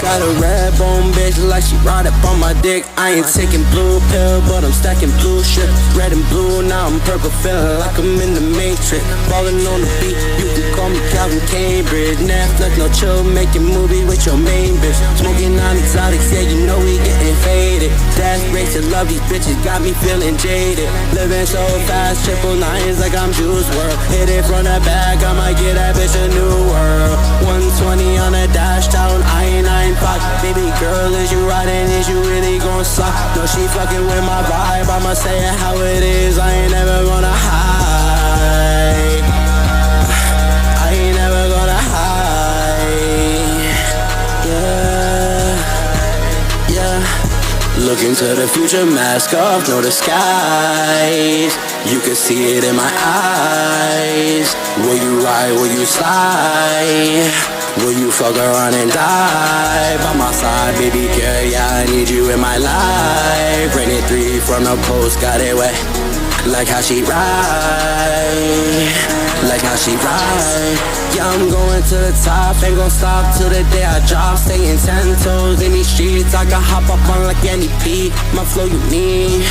Got a red bone bitch like she ride up on my dick. I ain't taking blue pill, but I'm stacking blue shit. Red and blue, now I'm purple, feeling like I'm in the Matrix. Falling on the beat, you can call me Calvin Cambridge. Netflix, no chill, making movie with your main bitch. Smoking on exotics, yeah, you know we getting faded. Death race to love these bitches, got me feeling jaded. Living so fast, triple nines like I'm Juice WRLD. Hit it from the back, I might get that bitch a new world. 120 on a dash down, I-95. Baby girl, is you riding, is you really gon' suck? No, she fucking with my vibe, I'ma say it how it is. I ain't never gonna hide. I ain't never gonna hide. Yeah, yeah. Looking to the future, mask off, no disguise. You can see it in my eyes. Will you ride, will you slide? Will you fuck around and die? By my side, baby girl, yeah, I need you in my life. Rated 3 from the post, got it wet. Like how she ride, like how she ride. Yeah, I'm going to the top, ain't gon' stop till the day I drop. Staying 10 toes in these streets, I can hop up on like any beat. My flow unique,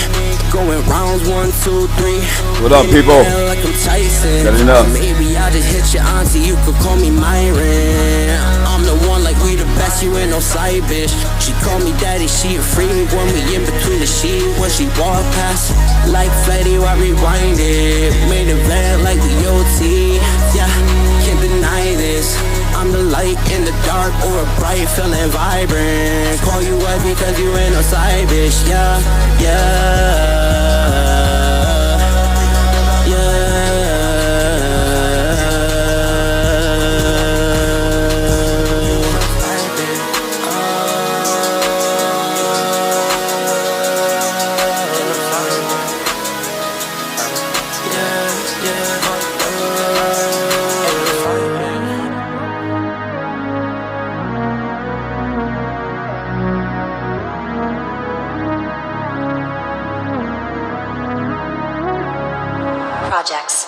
going rounds 1, 2, 3. What up, people? Like I'm Tyson. Got enough. Maybe I just hit your auntie, you could call me Myron. I'm the one like we the best, you ain't no side bitch. She call me daddy, she a freak when we in between the sheets. When she walk past, like Fletty, I rewind it. Made a red like the OT. Yeah, can't deny this. I'm the light in the dark or a bright, feeling vibrant. Call you up because you ain't no side bitch. Yeah, yeah. Projects.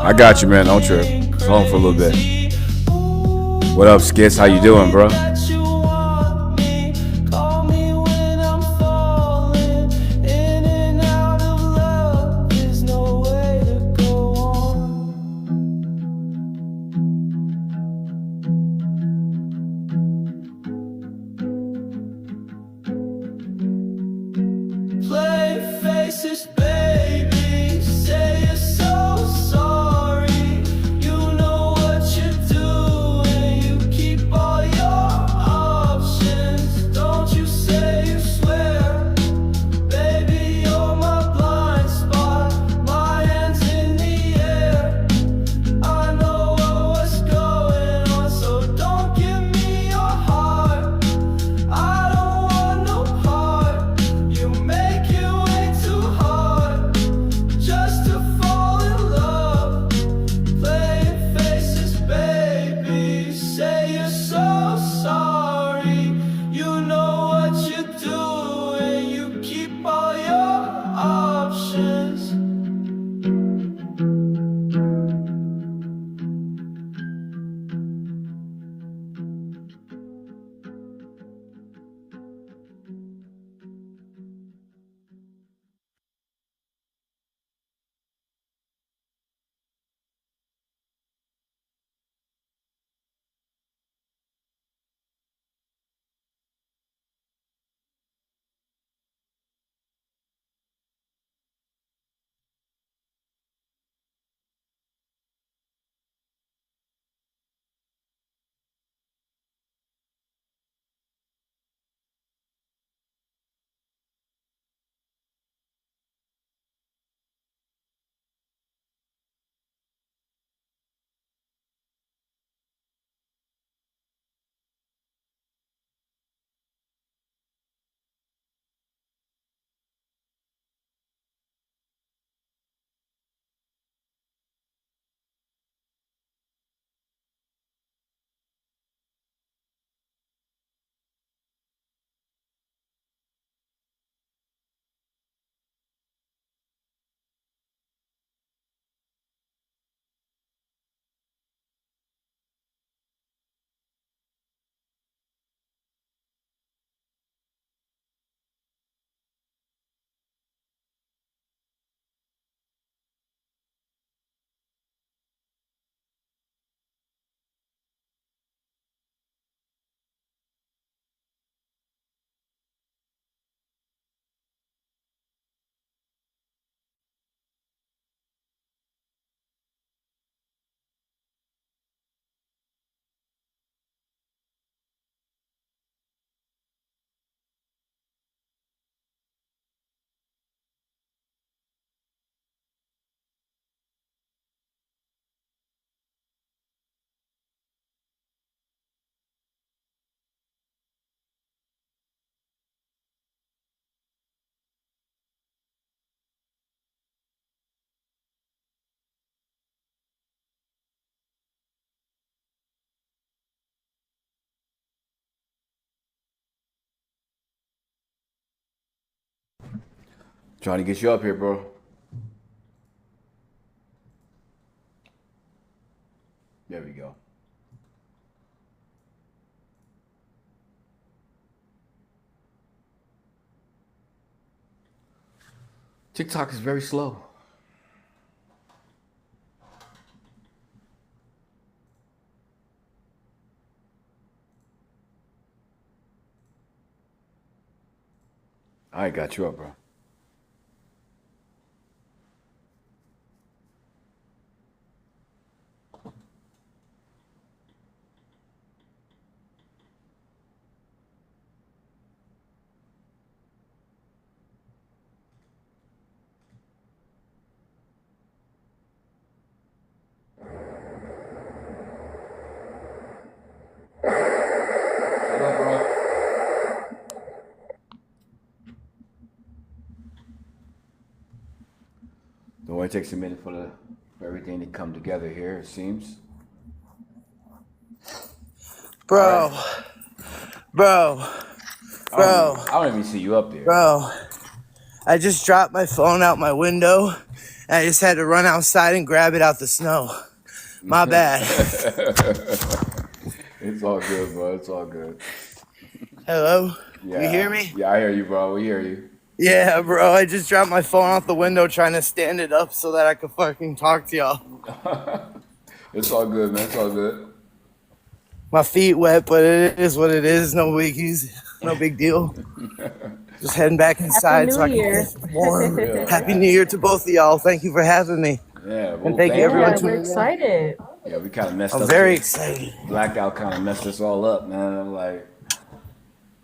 I got you, man. Don't trip. It's home for a little bit. What up, Skits? How you doing, bro? Trying to get you up here, bro. There we go. TikTok is very slow. I got you up, bro. What up, bro? The way it takes a minute for everything to come together here, it seems. Bro, bro, I don't even see you up there. bro. I just dropped my phone out my window, and I just had to run outside and grab it out the snow. My bad. It's all good, bro. It's all good. Hello? Yeah. You hear me? Yeah, I hear you, bro. We hear you. Yeah, bro. I just dropped my phone out the window trying to stand it up so that I could fucking talk to y'all. It's all good, man. It's all good. My feet wet, but it is what it is. No biggies. No big deal. Just heading back inside so I can get warm. Yeah. Happy New Year to both of y'all. Thank you for having me. Yeah, well, And thank you everyone Yeah, we're tuning in. excited. Yeah, we kind of messed I'm up. very too. excited. Blackout kind of messed us all up, man. I'm like,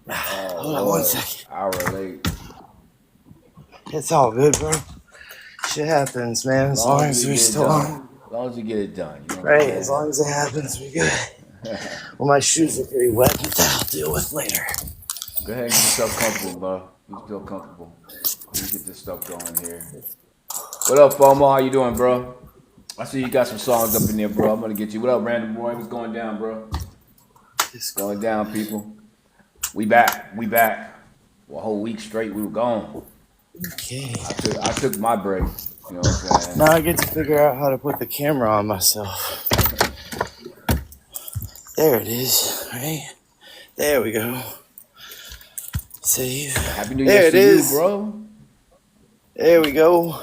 Hold on one second. hour late. It's all good, bro. Shit happens, man. As long as we we're get it still done. on. As long as we get it done. You know what Right, I'm as saying? long as it happens, we good. Well, my shoes are pretty wet, but that I'll deal with later. Go ahead and get yourself comfortable, bro. You feel comfortable. Let me get this stuff going here. What up, FOMO? How you doing, bro? I see you got some songs up in there, bro. I'm gonna get you. What up, Random Boy? What's going down, bro? It's going down, people. We back. We back. Well, a whole week straight, we were gone. Okay. I took my break. You know what I'm saying? Now I get to figure out how to put the camera on myself. There it is, right? There we go. Save. Happy New There Year it to is. you, bro. There we go.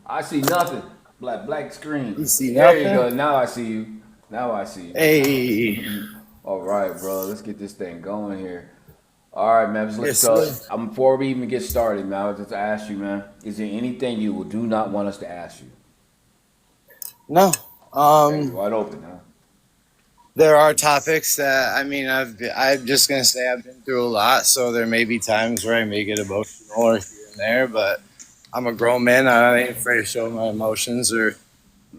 I see nothing. Black screen. You see There you nothing? go. Now I see you. Now I see you. Hey. All right, bro. Let's get this thing going here. All right, man. Yes, So, sir. before we even get started, man, I was just to ask you, man, is there anything you do not want us to ask you? No. Wide open, huh? There are topics that I'm just gonna say I've been through a lot, so there may be times where I may get emotional or here and there, but I'm a grown man. I ain't afraid to show my emotions or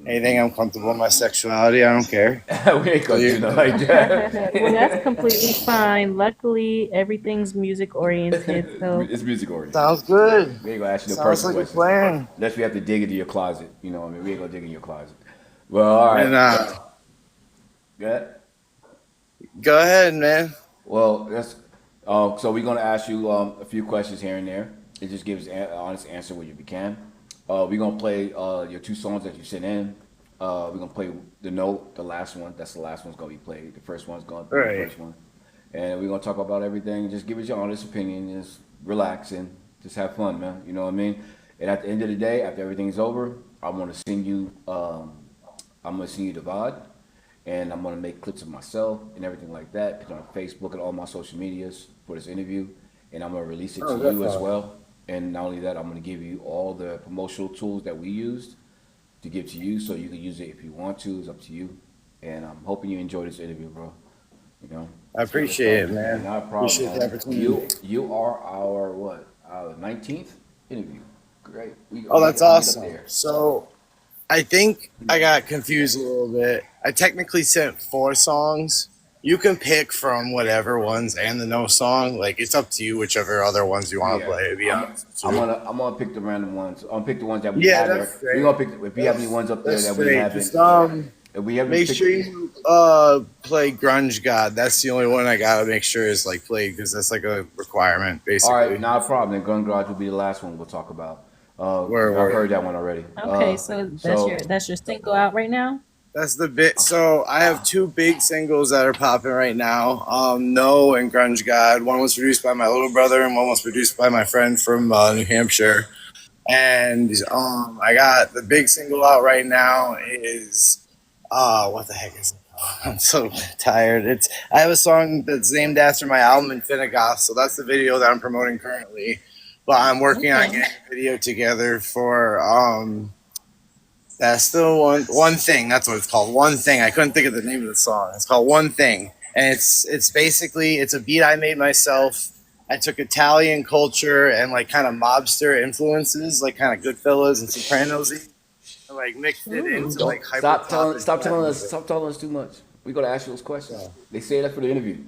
anything. I'm comfortable in my sexuality. I don't care. We ain't gonna do nothing like that. Well, that's completely fine. Luckily, everything's music oriented, so It's music oriented. Sounds good. We ain't gonna ask you no Sounds personal like a questions. plan. Unless we have to dig into your closet. You know what I mean? We ain't gonna dig in your closet. Well, all right. And Good. go ahead, man. Well, that's so we're gonna ask you a few questions here and there. It just gives an honest answer when you can. We're gonna play your two songs that you sent in. We're gonna play the note, the last one. That's the last one's gonna be played. The first one's gonna be Right. the first one, and we're gonna talk about everything. Just give us your honest opinion. Just relax and just have fun, man. You know what I mean? And at the end of the day, after everything's over, I'm gonna send you. I'm gonna send you the VOD. And I'm gonna make clips of myself and everything like that. Put it on Facebook and all my social medias for this interview, and I'm gonna release it to you as well. And not only that, I'm gonna give you all the promotional tools that we used to give to you, so you can use it if you want to. It's up to you. And I'm hoping you enjoy this interview, bro. You know. I appreciate it, man. Not a problem. Appreciate the Man. opportunity. You are our 19th interview. Great. Oh, that's we get up awesome. there. So I think I got confused a little bit. I technically sent 4 songs. You can pick from whatever ones and the no song. Like, it's up to you, whichever other ones you want to Yeah. play, to be honest. I'm gonna pick the random ones. I'm gonna pick the ones that we Yeah, have there. that's great. We're gonna pick if we have any ones up there That's that we great. haven't. Just, And we haven't Make picked. sure you play Grunge God. That's the only one I gotta make sure is like played because that's like a requirement All right, basically. not a problem. Then Gun Garage will be the last one we'll talk about. Where I've where heard that one already. Okay, so So that's your single out right now? that's the bit. So I have two big singles that are popping right now. No and Grunge God. One was produced by my little brother and one was produced by my friend from New Hampshire. And I got the big single out right now is what the heck is it? I'm so tired. It's I have a song that's named after my album Infinigoth, so that's the video that I'm promoting currently. But I'm working on Okay. getting a video together for that's the one thing. That's what it's called. One thing. I couldn't think of the name of the song. It's called One Thing, and it's basically it's a beat I made myself. I took Italian culture and like kind of mobster influences, like kind of Goodfellas and Sopranos, and like mixed it into Ooh. like don't hyper pop and stop trap telling us music. too much. We gotta ask you those questions. So, They say that for the interview.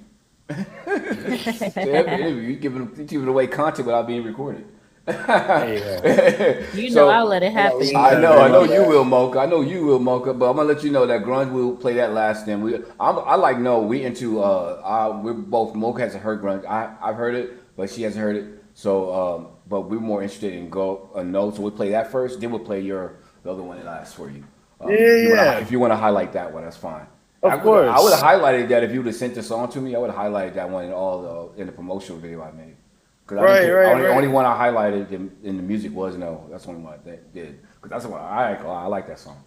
Say that for the interview. You giving away content without being recorded. there you go. You know I'll So let it Yeah, we happen. ain't gotta I do know none of you that. will, Mocha. I know you will, Mocha. But I'm gonna let you know that grunge will play that last. Then I like no. We into we're both. Mocha hasn't heard grunge. I've heard it, but she hasn't heard it. So but we're more interested in go no. So we play that first. Then we'll play the other one last for you. Yeah, yeah, If you wanna highlight that one, that's fine. of I would have course, highlighted that if you would have sent the song to me. I would have highlighted that one in the promotional video I made. Cause I didn't right, get right, only right. one I highlighted in the music was no. That's the only one I did. Cause that's the one I like that song.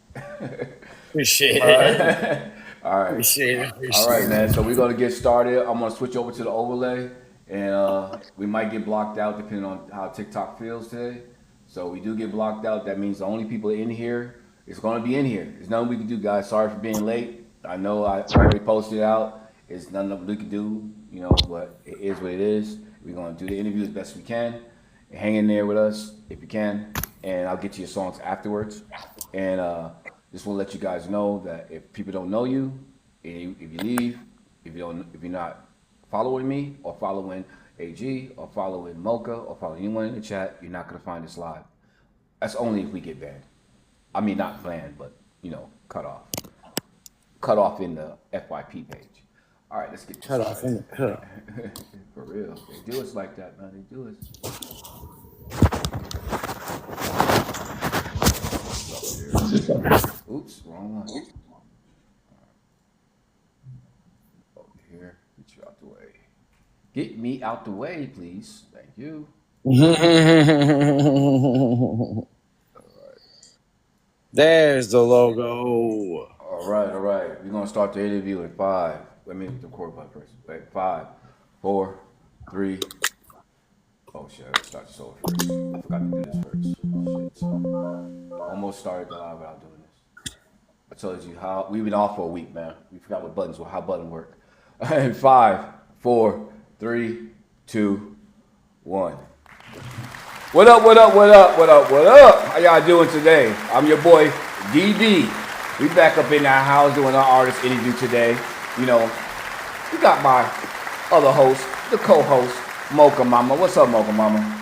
Appreciate it. All right, Appreciate it. all Appreciate right, it. man. So we're gonna get started. I'm gonna switch over to the overlay, and we might get blocked out depending on how TikTok feels today. So we do get blocked out. That means the only people in here is gonna be in here. There's nothing we can do, guys. Sorry for being late. I know I already posted it out. It's nothing we can do, but it is what it is. We're gonna do the interview as best we can. Hang in there with us if you can, and I'll get to your songs afterwards. And just want to let you guys know that if people don't know you, if you leave, if you're not following me or following AG or following Mocha or following anyone in the chat, you're not gonna find this live. That's only if we get banned. I mean, not banned, but cut off. Cut off in the FYP page. All right, let's get this Cut off started. in the cut. For real, they do us like that, man. They do us. Up here. Oops, wrong one. Over here, get you out the way. Get me out the way, please. Thank you. There's the logo. All right, all right. We're gonna start the interview in five. Let me hit the record button first. Wait, 5, 4, 3. Oh shit! I gotta start the solo first. I forgot to do this first. Shit. So almost started the live without doing this. I told you how we've been off for a week, man. We forgot how button work. In 5, 4, 3, 2, 1. What up? What up? What up? What up? What up? How y'all doing today? I'm your boy DB. We back up in our house doing our artist interview today. We got my other host, the co-host, Mocha Mama. What's up, Mocha Mama?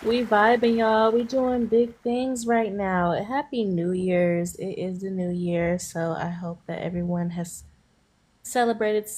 We vibing, y'all. We doing big things right now. Happy New Year's. It is the new year, so I hope that everyone has celebrated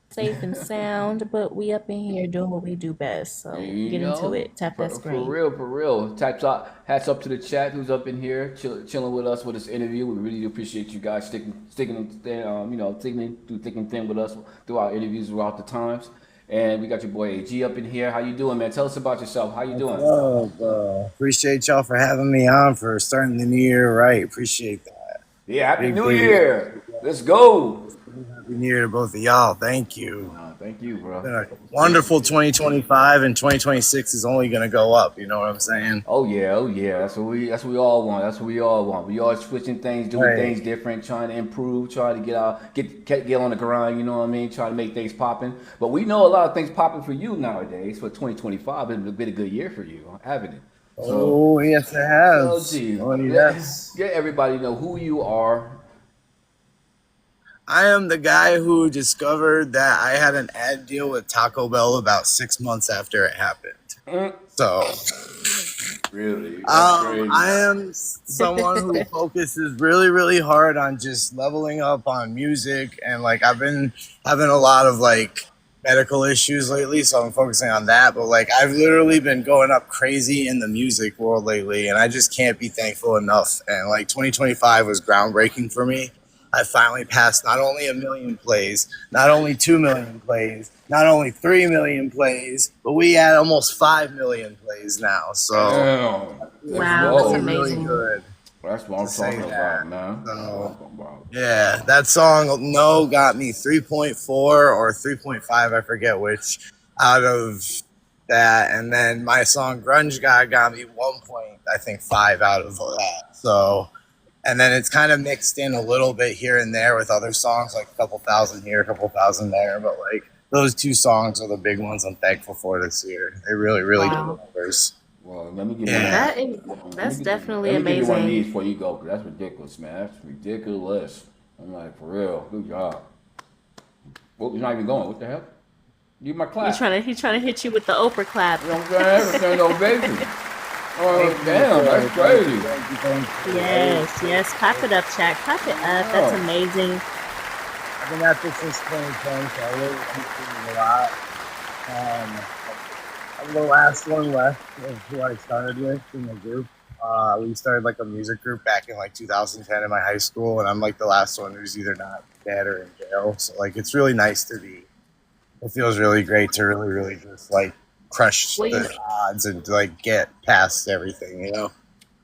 safe and sound, but we up in here doing what we do best. So get into it. Tap that For screen. real, for real. Hats up to the chat who's up in here chilling with us with this interview. We really do appreciate you guys sticking through thick and thin with us through our interviews throughout the times. And we got your boy AG up in here. How you doing, man? Tell us about yourself. How you What's doing? up? Appreciate y'all for having me on for starting the new year right. Appreciate that. Yeah, Happy Big, New big Year. Let's go. happy new year to both of y'all. Thank you. Thank you, bro. Been a wonderful 2025 and 2026 is only gonna go up. You know what I'm saying? Oh yeah, oh yeah. That's what we all want. That's what we all want. We all switching things, doing Right. things different, trying to improve, trying to get on the grind. You know what I mean? Trying to make things popping. But we know a lot of things popping for you nowadays. For 2025, it's been a good year for you, haven't it? So, Oh yes, it so has. gee, Oh yes. let everybody know who you are. I am the guy who discovered that I had an ad deal with Taco Bell about 6 months after it happened. Mm, So Really, that's crazy. I am someone who focuses really, really hard on just leveling up on music, and like I've been having a lot of like medical issues lately, so I'm focusing on that. But like I've literally been going up crazy in the music world lately, and I just can't be thankful enough. And like 2025 was groundbreaking for me. I finally passed not only a million plays, not only 2 million plays, not only 3 million plays, but we had almost 5 million plays now. So Damn, let's Wow, that's really, go. really amazing. good That's what to I'm say talking that. about, man. That's what I'm So talking about. yeah, that song No got me 3.4 or 3.5, I forget which, out of that, and then my song Grunge Guy got me 1 point, I think 5 out of that. So and then it's kind of mixed in a little bit here and there with other songs, like a couple thousand here, a couple thousand there, but like those two songs are the big ones I'm thankful for this year. They really, really did Wow. numbers. Well, let me give you one. Yeah. That is that's Let definitely me give you one of amazing. these before you go, cause that's ridiculous, man. That's ridiculous. I'm like, for real. Good job. Well, you're not even going. What the hell? Give my clap. He's trying to hit you with the Oprah clap. You know what I'm saying? Return no ovation. Thank Oh, you, damn, that's sir. Thank you, crazy. thank you, thank you. Yes, yes. Clap it up, chat. Clap it up. That's Oh, amazing. I've been at this since 2010, so I really appreciate it a lot. I'm the last one left of who I started with in the group. We started like a music group back in like 2010 in my high school, and I'm like the last one who's either not dead or in jail. So like, it's really nice to be. It feels really great to really, really just like crush Well, the odds and like get past everything, you know.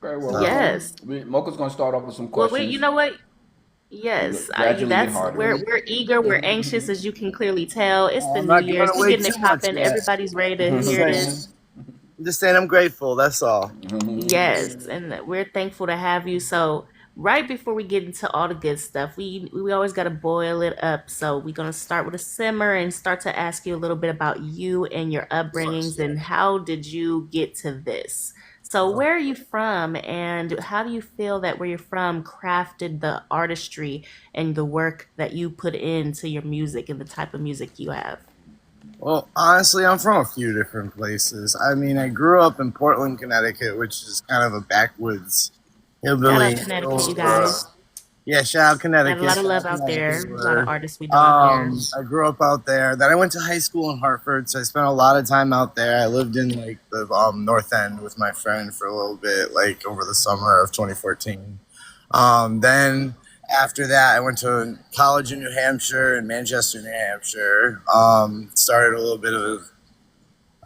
okay. Well, So yes. Mocha's gonna start off with some Well, you questions. know what? Yes, Gradually get that's harder. we're eager, we're anxious, as you can clearly tell. It's the I'm New not giving Year's. We're away getting too it much popping. yet. Everybody's ready to I'm just hear saying. this. I'm just saying I'm grateful. That's all. Yes, and we're thankful to have you. So, right before we get into all the good stuff, we always got to boil it up. So, we're going to start with a simmer and start to ask you a little bit about you and your upbringings and how did you get to this? So, where are you from and how do you feel that where you're from crafted the artistry and the work that you put into your music and the type of music you have? Well, honestly, I'm from a few different places. I mean, I grew up in Portland, Connecticut, which is kind of a backwoods Shout hillbilly. out Connecticut, you guys. Yeah, shout out Got a Connecticut. lot of Shout love out out there. Connecticut. A lot of artists we know out there. I grew up out there. Then I went to high school in Hartford, so I spent a lot of time out there. I lived in like the North End with my friend for a little bit, like over the summer of 2014. Then after that, I went to college in New Hampshire, in Manchester, New Hampshire. Started a little bit of,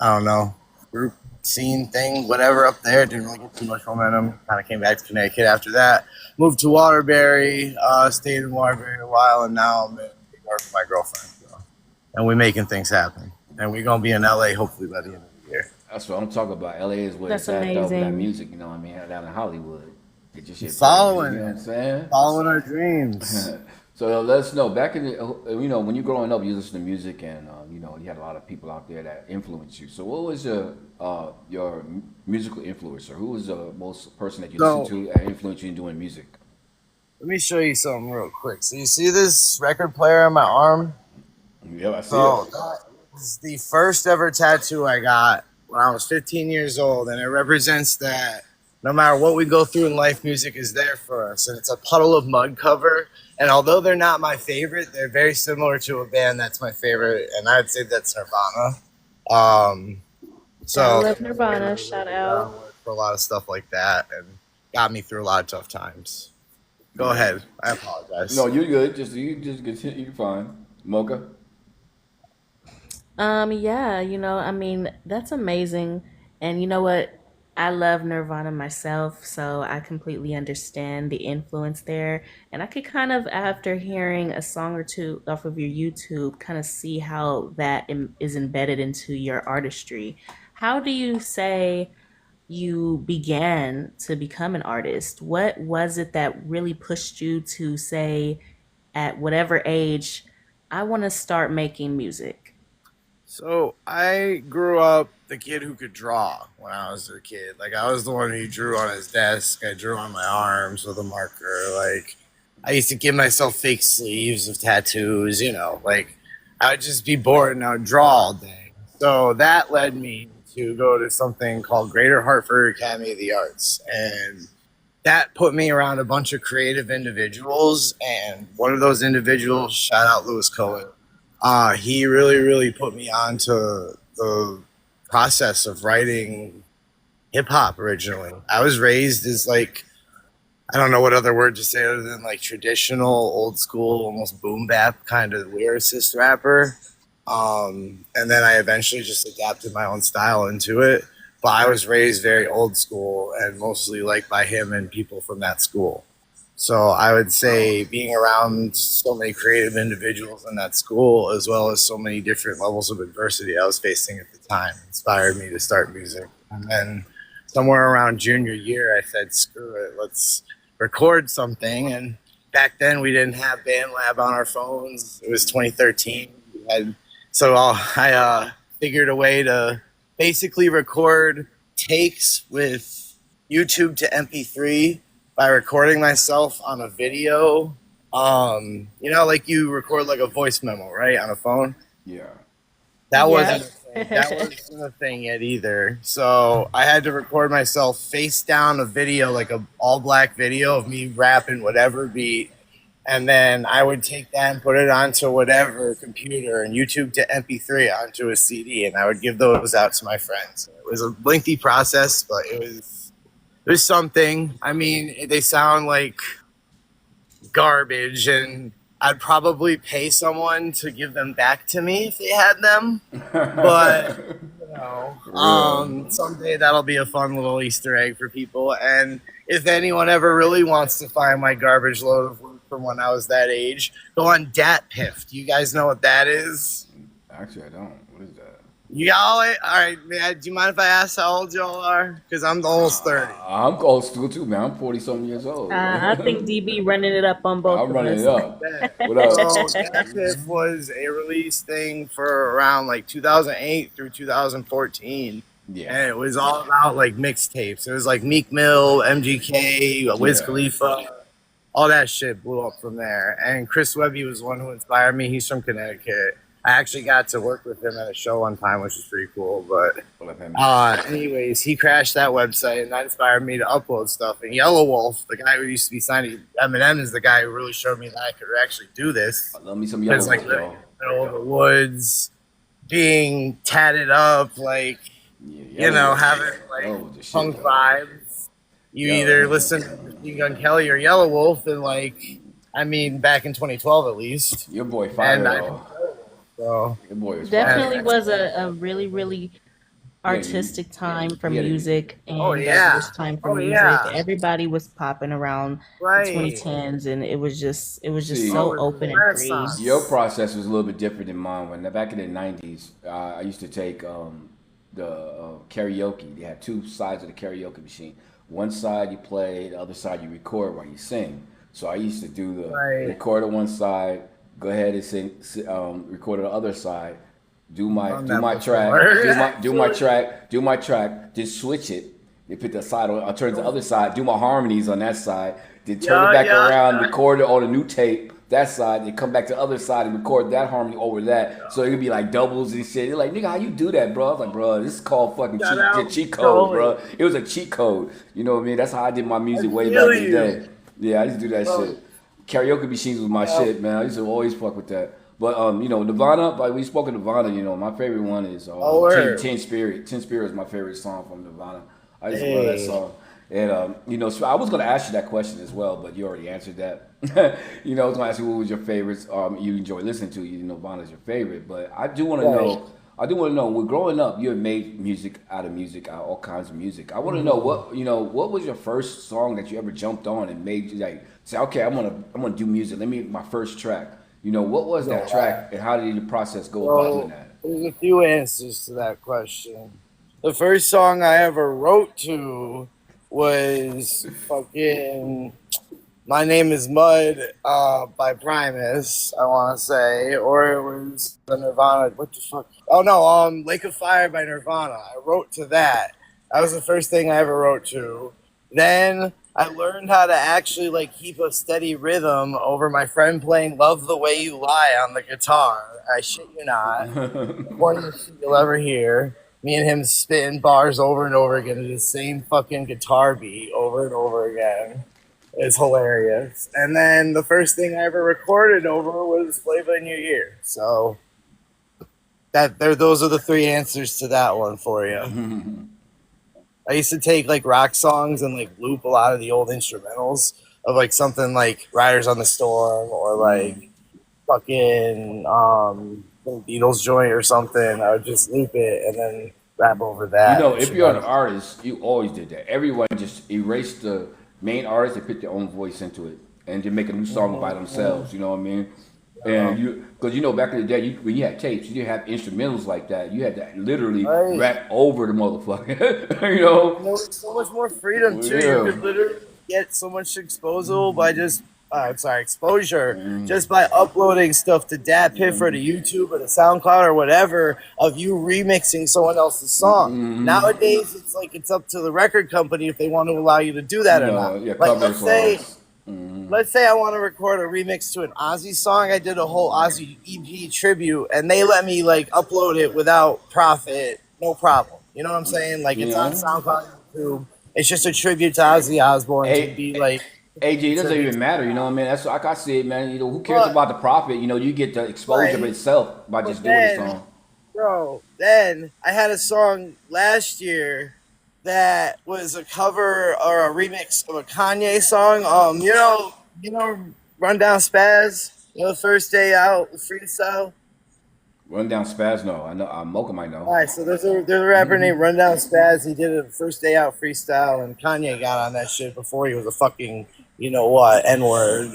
I don't know, group scene thing, whatever up there. Didn't really get too much momentum. Kind of came back to Connecticut after that. Moved to Waterbury, stayed in Waterbury a while, and now I'm in New York with my girlfriend. So. And we're making things happen. And we're going to be in LA hopefully by the end of the year. That's what I'm talking about. LA is where That's it's at though, for that amazing. music, you know what I mean? Down in Hollywood. Get your shit popping, you Following know what it, I'm saying? following our dreams. So let us know. Back in the, when you're growing up, you listen to music, and you had a lot of people out there that influenced you. So what was your musical influencer? Who was the most person that you listened So to that influenced you in doing music? let me show you something real quick. So you see this record player on my arm? Yeah, I see So it. that is the first ever tattoo I got when I was 15 years old, and it represents that no matter what we go through in life, music is there for us. And it's a puddle of mud cover. And although they're not my favorite, they're very similar to a band that's my favorite, and I'd say that's Nirvana. Um, Gotta so love they really, Nirvana. really Shout get down out. with for a lot of stuff like that, and got me through a lot of tough times. Go ahead. I No, apologize. you're good. You just continue. You're fine. Mocha. Yeah, I mean, that's amazing. And you know what? I love Nirvana myself, so I completely understand the influence there. And I could kind of, after hearing a song or two off of your YouTube, kind of see how that is embedded into your artistry. How do you say you began to become an artist? What was it that really pushed you to say, at whatever age, I want to start making music? So I grew up the kid who could draw when I was a kid. Like I was the one who drew on his desk. I drew on my arms with a marker. Like I used to give myself fake sleeves of tattoos. Like I would just be bored and I would draw all day. So that led me to go to something called Greater Hartford Academy of the Arts, and that put me around a bunch of creative individuals. And one of those individuals, shout out Lewis Cohen, he really, really put me onto the process of writing hip hop originally. I was raised as like, I don't know what other word to say other than like traditional, old school, almost boom bap kind of lyricist rapper. And then I eventually just adapted my own style into it. But I was raised very old school and mostly like by him and people from that school. So I would say being around so many creative individuals in that school, as well as so many different levels of adversity I was facing at the time, inspired me to start music. And then somewhere around junior year, I said, screw it, let's record something. And back then, we didn't have BandLab on our phones. It was 2013. I figured a way to basically record takes with YouTube to MP3 by recording myself on a video. Like you record like a voice memo, right, on a phone. Yeah. That Yeah. wasn't a thing. That wasn't a thing yet either. So I had to record myself face down a video, like a all black video of me rapping whatever beat, and then I would take that and put it onto whatever computer and YouTube to MP3 onto a CD, and I would give those out to my friends. It was a lengthy process, but it was something. I mean, they sound like garbage, and I'd probably pay someone to give them back to me if they had them. But someday that'll be a fun little Easter egg for people. And if anyone ever really wants to find my garbage load of work from when I was that age, go on DatPiff. Do you guys know what that is? Actually, I don't. What is that? You got it? All right, man. Do you mind if I ask how old y'all are? Because I'm almost 30. I'm old school too, man. I'm 40-something years old. I think DB running it up on both I'm of running us. it up. What So up? DatPiff was a release thing for around like 2008 through 2014. Yeah. And it was all about like mixtapes. It was like Meek Mill, MGK, Wiz Yeah. Khalifa, all that shit blew up from there. And Chris Webby was the one who inspired me. He's from Connecticut. I actually got to work with him at a show one time, which is pretty cool. But anyways, he crashed that website, and that inspired me to upload stuff. And Yellow Wolf, the guy who used to be signed to Eminem, is the guy who really showed me that I could actually do this. I love me some yellow It's like though. middle of the woods, being tatted up, like having like punk vibes. You either listen to Machine Gun Kelly or Yellow Wolf, and back in 2012 at least. Your boy fire though. So Your boy was Definitely fire. was a really, really artistic time for music and diverse time for music. Everybody was popping around the 2010s, and it was just so open and free. Your process was a little bit different than mine. When back in the '90s, I used to take the karaoke. They had two sides of the karaoke machine. One side you play, the other side you record while you sing. So I used to do the record on one side, go ahead and sing, record on the other side, do my track, then switch it. They put the side on, I turn to the other side, do my harmonies on that side, then turn it back around, record it on a new tape, that side, then come back to the other side and record that harmony over that. So it could be like doubles and shit. They're like, nigga, how you do that, bro? I was like, bro, this is called fucking cheat code, bro. It was a cheat code. You know what I mean? That's how I did my music way back in the day. Yeah, I used to do that shit. Karaoke machines was my shit, man. I used to always fuck with that. But Nirvana, like we spoke of Nirvana, my favorite one is Tin Spirit. Tin Spirit is my favorite song from Nirvana. I used to love that song. And so I was gonna ask you that question as well, but you already answered that. I was gonna ask you what was your favorites you enjoy listening to. Nirvana is your favorite, but I do want to know. When growing up, you had made music, all kinds of music. I want to know what was your first song that you ever jumped on and made you like say, okay, I'm gonna do music. Let me make my first track. What was that track, and how did the process go about doing that? There's a few answers to that question. The first song I ever wrote to was fucking My Name is Mud by Primus, I want to say, or it was the Nirvana. What the fuck? Oh no, Lake of Fire by Nirvana. I wrote to that. That was the first thing I ever wrote to. Then I learned how to actually keep a steady rhythm over my friend playing "Love the Way You Lie" on the guitar. I shit you not. One you'll ever hear. me and him spitting bars over and over again to the same fucking guitar beat over and over again. It's hilarious. And then the first thing I ever recorded over was Flavor in Your Ear. So those are the three answers to that one for you. I used to take like rock songs and like loop a lot of the old instrumentals of like something like Riders on the Storm or like fucking Beatles joint or something. I would just loop it and then rap over You that. know, if you're an artist, you always did that. Everyone just erased the main artist and put their own voice into it, and just make a new song by themselves. You know what I mean? And because you know, back in the day, when you had tapes, you didn't have instrumentals like that. You had to literally Right. rap over the motherfucker. You know? There was so much more freedom too. You Yeah. could literally get so much exposure by just exposure just by uploading stuff to DatPiff or to YouTube or to SoundCloud or whatever of you remixing someone else's song. Nowadays, it's like it's up to the record company if they want to allow you to do that or not. Yeah, Like cover songs. let's say I want to record a remix to an Ozzy song. I did a whole Ozzy EP tribute, and they let me like upload it without profit, no problem. You know what I'm saying? Like it's on Yeah. SoundCloud, YouTube. It's just a tribute to Ozzy Osbourne to be Hey, like. AJ, it doesn't Tribute. even matter, you know what I mean? That's like I see it, man. You know, who cares But about the profit? You know, you get the exposure right, itself by but just doing the then, song. bro, then I had a song last year that was a cover or a remix of a Kanye song. Rundown Spaz, the first day out, the freestyle. Run down Spaz, no. I know Mocha might All know. right, so there's a rapper named Rundown Spaz. He did a first day out freestyle, and Kanye got on that shit before he was a fucking you know what N word.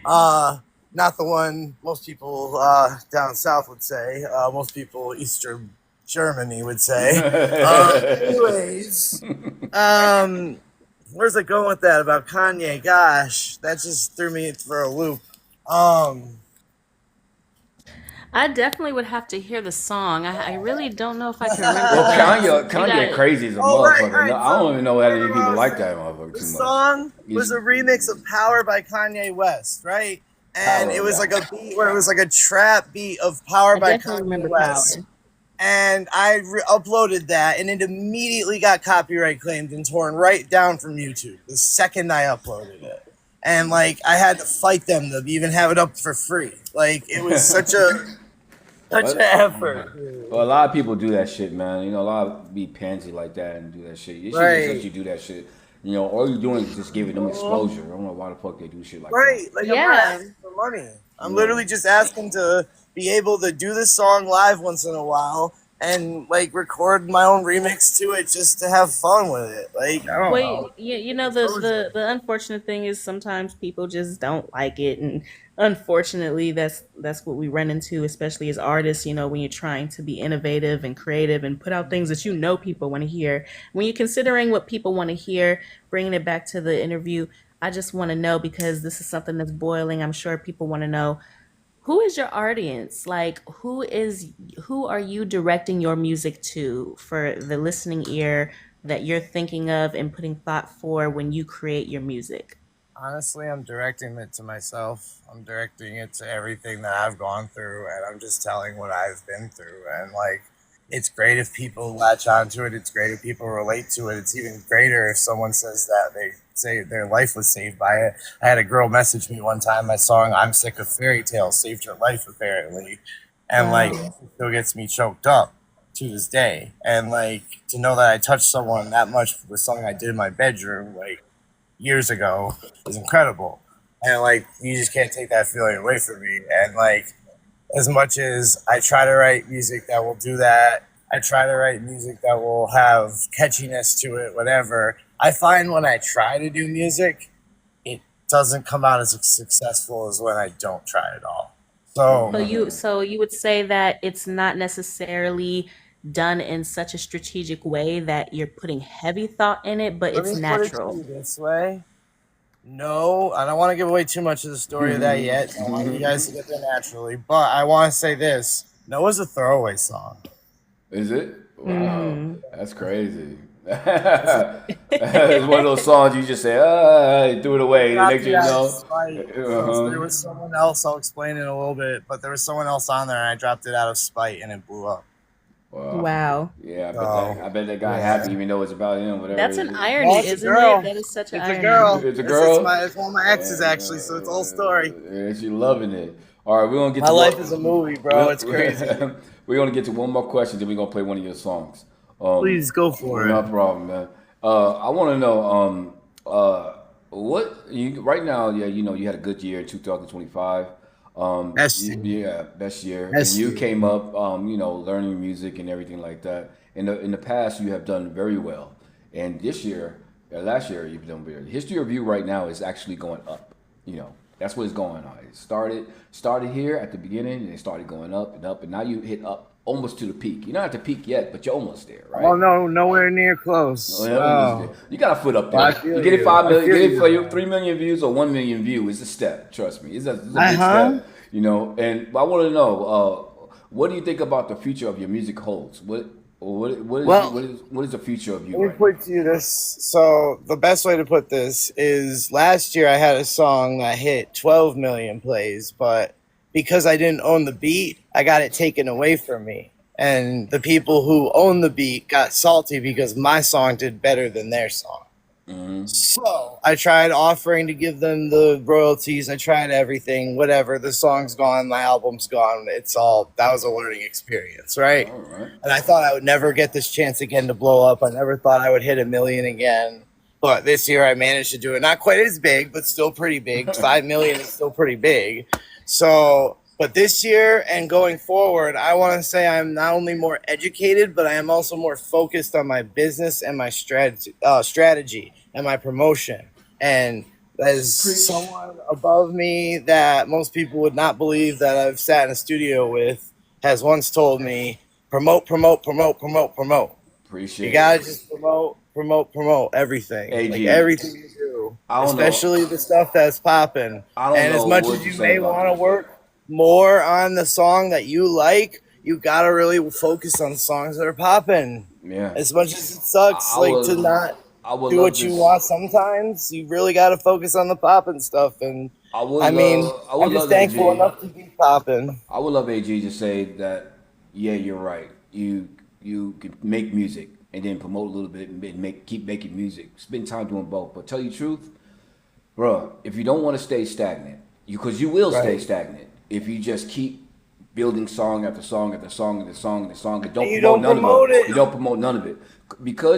Not the one most people down south would say. Most people Eastern Germany would say. Anyways, where's it going with that about Kanye? Gosh, that just threw me for a loop. Um, I definitely would have to hear the song. I really don't know if I can remember Well, the you Kanye got crazy as a oh right, motherfucker. No, right. I don't So even know how many remember what I people was like saying? that motherfucker The too much. song was He's a remix of "Power" by Kanye West, right? And it power, was yeah. like a beat where it was like a trap beat of "Power" I by definitely Kanye remember West. Power. And I uploaded that, and it immediately got copyright claimed and torn right down from YouTube the second I uploaded it. And like I had to fight them to even have it up for free. Like it was such an Well, effort. well, a lot of people do that shit, man. You know, a lot of be pansy like that and do that shit. They should just let Right. you do that shit. You know, all you're doing is just giving them exposure. I don't know why the fuck they do shit like that. Right. Like I'm not Yeah. asking for money. I'm Yeah. literally just asking to be able to do this song live once in a while and like record my own remix to it just to have fun with it. Like I don't Well, know. you know Exposure. the unfortunate thing is sometimes people just don't like it, and unfortunately that's what we run into, especially as artists. You know, when you're trying to be innovative and creative and put out things that you know people want to hear. When you're considering what people want to hear, bringing it back to the interview, I just want to know because this is something that's boiling. I'm sure people want to know who is your audience? Like who are you directing your music to for the listening ear that you're thinking of and putting thought for when you create your music? Honestly, I'm directing it to myself. I'm directing it to everything that I've gone through, and I'm just telling what I've been through. And like, it's great if people latch onto it. It's great if people relate to it. It's even greater if someone says that they say their life was saved by it. I had a girl message me one time. My song "I'm Sick of Fairy Tales" saved her life apparently, and like, Wow. it still gets me choked up to this day. And like, to know that I touched someone that much with something I did in my bedroom, like years ago is incredible. And like you just can't take that feeling away from me. And like as much as I try to write music that will do that, I try to write music that will have catchiness to it, whatever. I find when I try to do music, it doesn't come out as successful as when I don't try at all. So So you would say that it's not necessarily done in such a strategic way that you're putting heavy thought in it, but let it's me put it to natural. you this way. No, I don't want to give away too much of the story of that yet. I want you guys to get there naturally. But I want to say this. Noah's a throwaway song. Is it? Wow, Mm. that's crazy. It's one of those songs you just say, ah, you threw it I away. The dropped next it thing you out of know, spite because uh-huh. there was someone else. I'll explain in a little bit, but there was someone else on there, and I dropped it out of spite, and it blew up. Well, Wow. yeah, So I bet that guy happy, yeah, even though it's about him, whatever That's it an is. no, irony, it's a isn't it? girl. That is such an It's a irony. girl. It's a It's girl, it's one of my exes and actually, so it's a whole story. she loving it. All right, we're gonna get My to life what is a movie, bro. we're, It's crazy. we're gonna get to one more question, then we're gonna play one of your songs. Please go for it. No problem, man. I want to know, what you right now? Yeah, you know, you had a good year, 2025. Best year. Yeah, best year, and Best you year. came up, you know, learning music and everything like that. In the past, you have done very well, and this year, last year, you've done better. The history of you right now is actually going up. You know, that's what is going on. It started here at the beginning, and it started going up, and now you hit up almost to the peak. You're not at the peak yet, but you're almost there, Oh right? no, nowhere near Oh, close. yeah, almost there. Oh, You got a foot up well, I there. You feel get it you. 5 million, get it for you Man. 3 million views or 1 million view is a step. Trust me, it's a Uh big huh. step. You know, and I want to know, what do you think about the future of your music holds? Well, What is the future of you let me right now? put to you this. So the best way to put this is last year I had a song that hit 12 million plays, but because I didn't own the beat, I got it taken away from me. And the people who own the beat got salty because my song did better than their song. So I tried offering to give them the royalties. I tried everything, whatever. The song's gone, my album's gone. It's all that was a learning experience, right? All right. And I thought I would never get this chance again to blow up. I never thought I would hit a million again. But this year I managed to do it. Not quite as big, but still pretty big. 5 million is still pretty big. So, but this year and going forward, I want to say I'm not only more educated, but I am also more focused on my business and my strategy and my promotion. And as Preach. someone above me that most people would not believe that I've sat in a studio with has once told me, promote, promote, promote, promote, promote. You Appreciate gotta it. just promote, promote, promote everything. Like AG, everything you do, I don't know. especially the stuff that's popping. I don't And as know much as what to you say may about want to this. work more on the song that you like, you gotta really focus on the songs that are popping. Yeah, As much as it sucks, I like to would. not I would do love what you this. want sometimes, you really gotta focus on the popping stuff. And I mean, I would I'm just love thankful AG. enough to be popping. I would love AG to say that. Yeah, you're right. You can make music and then promote a little bit and keep making music. Spend time doing both. But tell you the truth, bro, if you don't want to stay stagnant, because you will stay Right. stagnant if you just keep building song after song after song after song after song and And don't you promote don't none of it. promote it. You don't promote none of it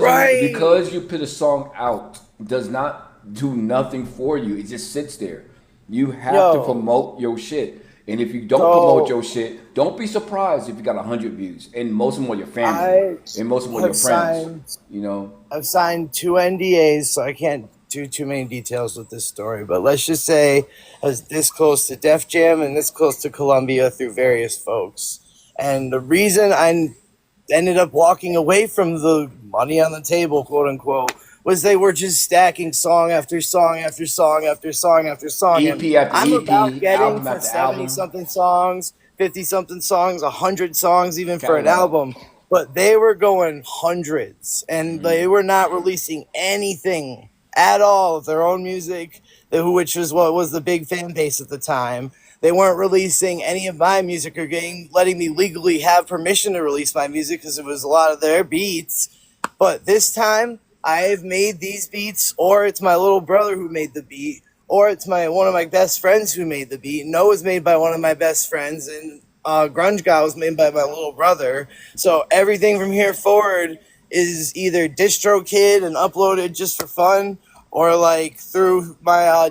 Right. because you put a song out does not do nothing for you. It just sits there. You have to Yo. promote your shit. And if you don't promote So your shit, don't be surprised if you got 100 views. And most of them are your family, I and most of them are your have friends. signed You know, I've signed two NDAs, so I can't do too many details with this story. But let's just say I was this close to Def Jam and this close to Columbia through various folks. And the reason I ended up walking away from the money on the table, quote unquote, was they were just stacking song after song after song after song after song. And EP after I'm about EP, getting album for after 70 album, something songs, 50 something songs, 100 songs, even for an catalog. album. But they were going hundreds and they were not releasing anything at all of their own music, which was what was the big fan base at the time. They weren't releasing any of my music or letting me legally have permission to release my music because it was a lot of their beats. But this time, I've made these beats, or it's my little brother who made the beat, or it's my one of my best friends who made the beat. Noah's made by one of my best friends, and Grunge God was made by my little brother. So everything from here forward is either DistroKid and uploaded just for fun, or like through my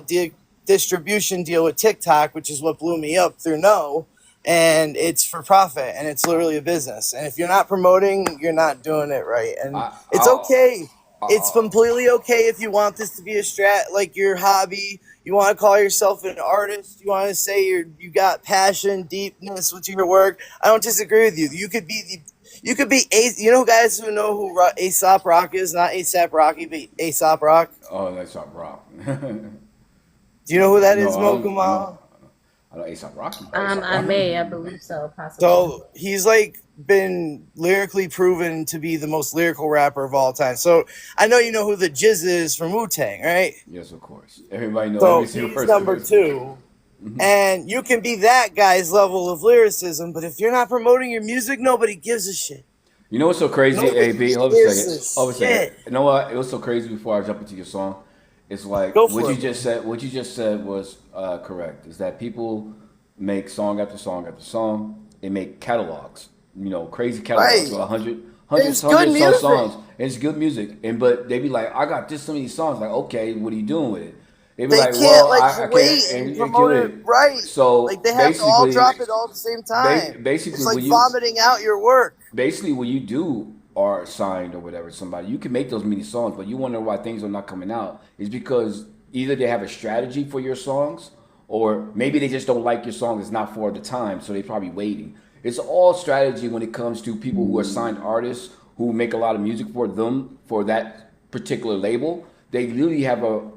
distribution deal with TikTok, which is what blew me up through No, and it's for profit and it's literally a business. And if you're not promoting, you're not doing it right. And I, it's I, okay. It's I, completely okay if you want this to be a like your hobby. You want to call yourself an artist. You want to say you got passion, deepness with your work. I don't disagree with you. You could be you know guys who know who Aesop Rock is, not ASAP Rocky, but Aesop Rock. oh, that's not rock. Do you know who that No, is, I don't. No, Mokumal? I know A$AP Rocky. I believe so, possibly. So he's like been lyrically proven to be the most lyrical rapper of all time. So I know you know who the Jizz is from Wu-Tang, right? Yes, of course. Everybody knows. So Every single he's person number knows. 2. And you can be that guy's level of lyricism, but if you're not promoting your music, nobody gives a shit. You know what's so crazy, Nobody AB? Hold a gives second. a Hold a second. shit. You know what? It was so crazy before I jump into your song. It's like Go what for you it. just said. What you just said was correct. Is that people make song after song after song. They make catalogs. You know, crazy catalogs Right. with hundreds It's good some music. songs. And it's good music. And but they be like, I got this many songs. Like, okay, what are you doing with it? They be They like, can't well, I like can't wait and and kill promote it. it right. So Like they have to all basically, drop it all at the same time. basically, It's like when you vomiting out your work. basically when you do are signed or whatever somebody, you can make those mini songs, but you wonder why things are not coming out is because either they have a strategy for your songs or maybe they just don't like your song. It's not for the time, so they're probably waiting. It's all strategy when it comes to people who are signed artists who make a lot of music for them for that particular label. They literally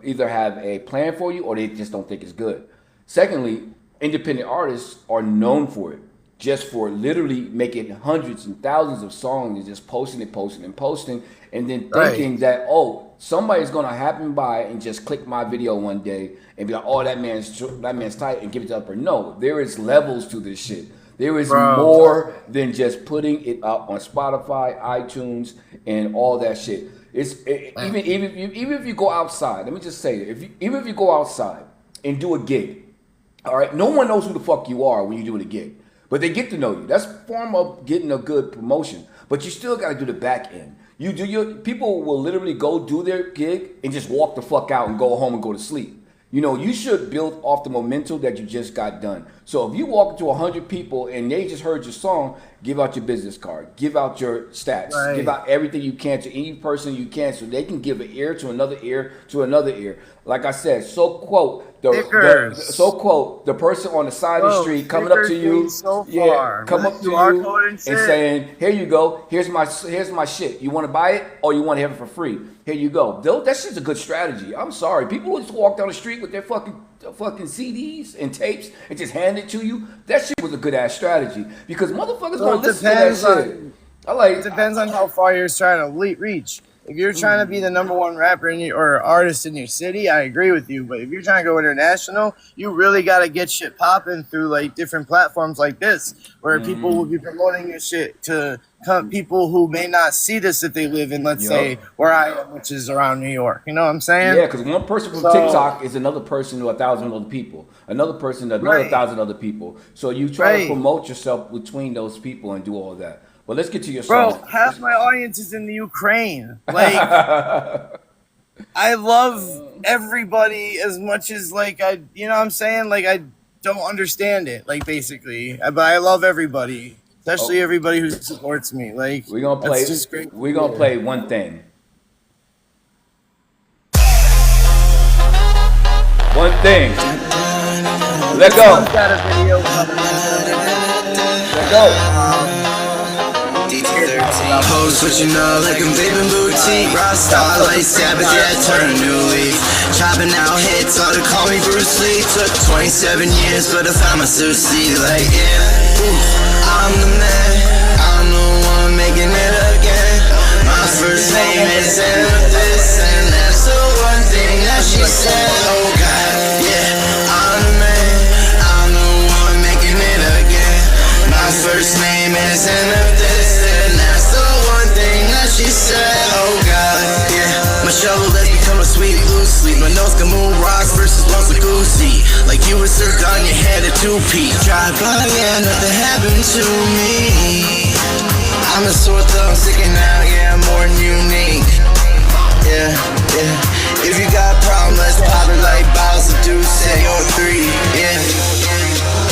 either have a plan for you or they just don't think it's good. Secondly, independent artists are known for it, just for literally making hundreds and thousands of songs and just posting and then thinking that, oh, somebody's gonna happen by and just click my video one day and be like, oh, that man's tight and give it to her. No, there is levels to this shit. There is more than just putting it up on Spotify, iTunes, and all that shit. Even if you go outside, let me just say it. Even if you go outside and do a gig, all right, no one knows who the fuck you are when you're doing a gig, but they get to know you. That's a form of getting a good promotion. But you still got to do the back end. People will literally go do their gig and just walk the fuck out and go home and go to sleep. You know, you should build off the momentum that you just got done. So if you walk into 100 people and they just heard your song, give out your business card, give out your stats, give out everything you can to any person you can so they can give an ear to another ear to another ear. Like I said, so quote the person on the side of the street coming up to you, come up to you and saying, "Here you go. Here's my shit. You want to buy it or you want to have it for free? Here you go." That shit's a good strategy. I'm sorry, people just walk down the street with their fucking CDs and tapes and just hand it to you. That shit was a good ass strategy because motherfuckers gonna listen to that shit. It depends on how far you're trying to reach. If you're trying to be the number one rapper or artist in your city, I agree with you. But if you're trying to go international, you really got to get shit popping through like different platforms like this, where people will be promoting your shit to people who may not see this if they live in, let's say, where I am, which is around New York. You know what I'm saying? Yeah, because one person from TikTok is another person to 1,000 other people. Another person to another 1,000 other people. So you try to promote yourself between those people and do all that. But let's get to your song. Bro, half my audience is in the Ukraine. Like, I love everybody as much as, like, you know what I'm saying? Like, I don't understand it, like, basically. But I love everybody, especially everybody who supports me. Like, we're gonna play. Just great. We're gonna play one thing. One thing. Let go. Got a video coming. Let go. Pose switching up like a baby boutique. Rock star like Sabbath, yeah, turn a new leaf. Chopping out hits, all to call me Bruce Lee. Took 27 years, but I found myself see like, yeah, I'm the man. I'm the one making it again. My first name is Amethyst, and that's the one thing that she said. Oh God, yeah, I'm the man. I'm the one making it again. My first name is Amethyst, and that's the one thing that she said. Oh God, yeah. My shovel has become a sweet blue sleep. My nose can move rocks versus once a goosey. Like you were circled on your head a two-piece. Drive by, yeah, nothing happened to me. I'm a sore thumb sticking out, yeah, more than unique. Yeah, yeah. If you got a problem, let's pop it like bottles of Douce or 3, yeah.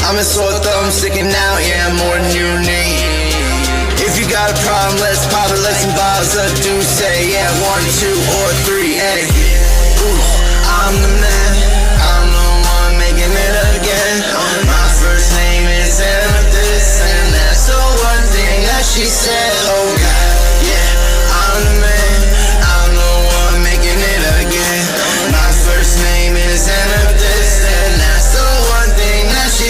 I'm a sore thumb sticking out, yeah, more than unique. If you got a problem, let's pop it like some bottles of Douce, yeah, 1, 2, or 3, hey. I'm the man, I'm the one making it again. My first name is Amethyst, and that's the one thing that she said. Oh God, yeah, I'm the man, I'm the one making it again. My first name is Amethyst, and that's the one thing that she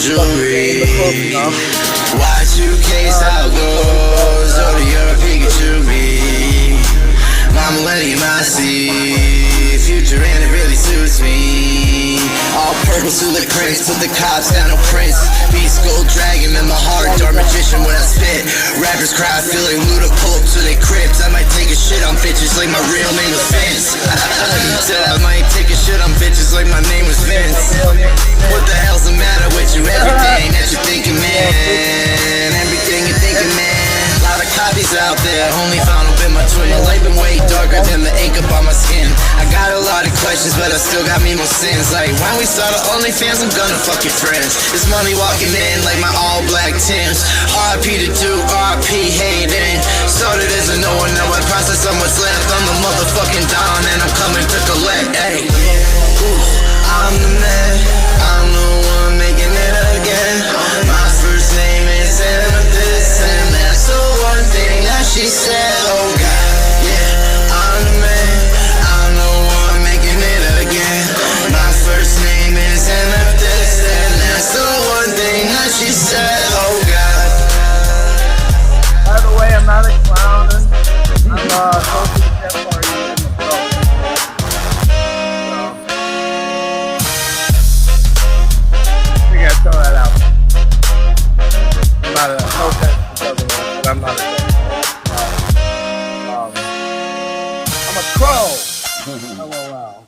jewelry. Close enough. Y2K's how it goes. Oh, you're a Pikachu me. Mama, letting my see. Future and it really suits me. All purple to the prince, put the cops down, no prince. Beast gold dragon in my heart, dark magician when I spit. Rappers cry, feeling Luda pull up to their cribs. I might take a shit on bitches like my real name was Vince. Said I might take a shit on bitches like my name was Vince. What the hell's the matter with you? Everything that you're thinking, man. Everything you're thinking, man. A lot of copies out there, only found up in my twin. My life been way darker than the ink up on my skin. I got a lot of questions, but I still got me more sins. Like when we start the OnlyFans, I'm gonna fuck your friends. It's money walking in like my all black Timbs. RIP to Duke, RIP Hayden. Started as a no one, now I process on what's left. I'm the motherfucking Don, and I'm coming to collect. Hey, I'm the man, I'm the one making it again. My first name is Amethyst, and that's the one thing that she said. Oh God, yeah, I'm the man, I'm the one making it again. My first name is Amethyst, and that's the one thing that she said. Oh God. By the way, I'm not a clown. I'm close to the pet party. I think I throw that out. I'm not a no offense to the other one, but I'm not a I'm a crow. LOL.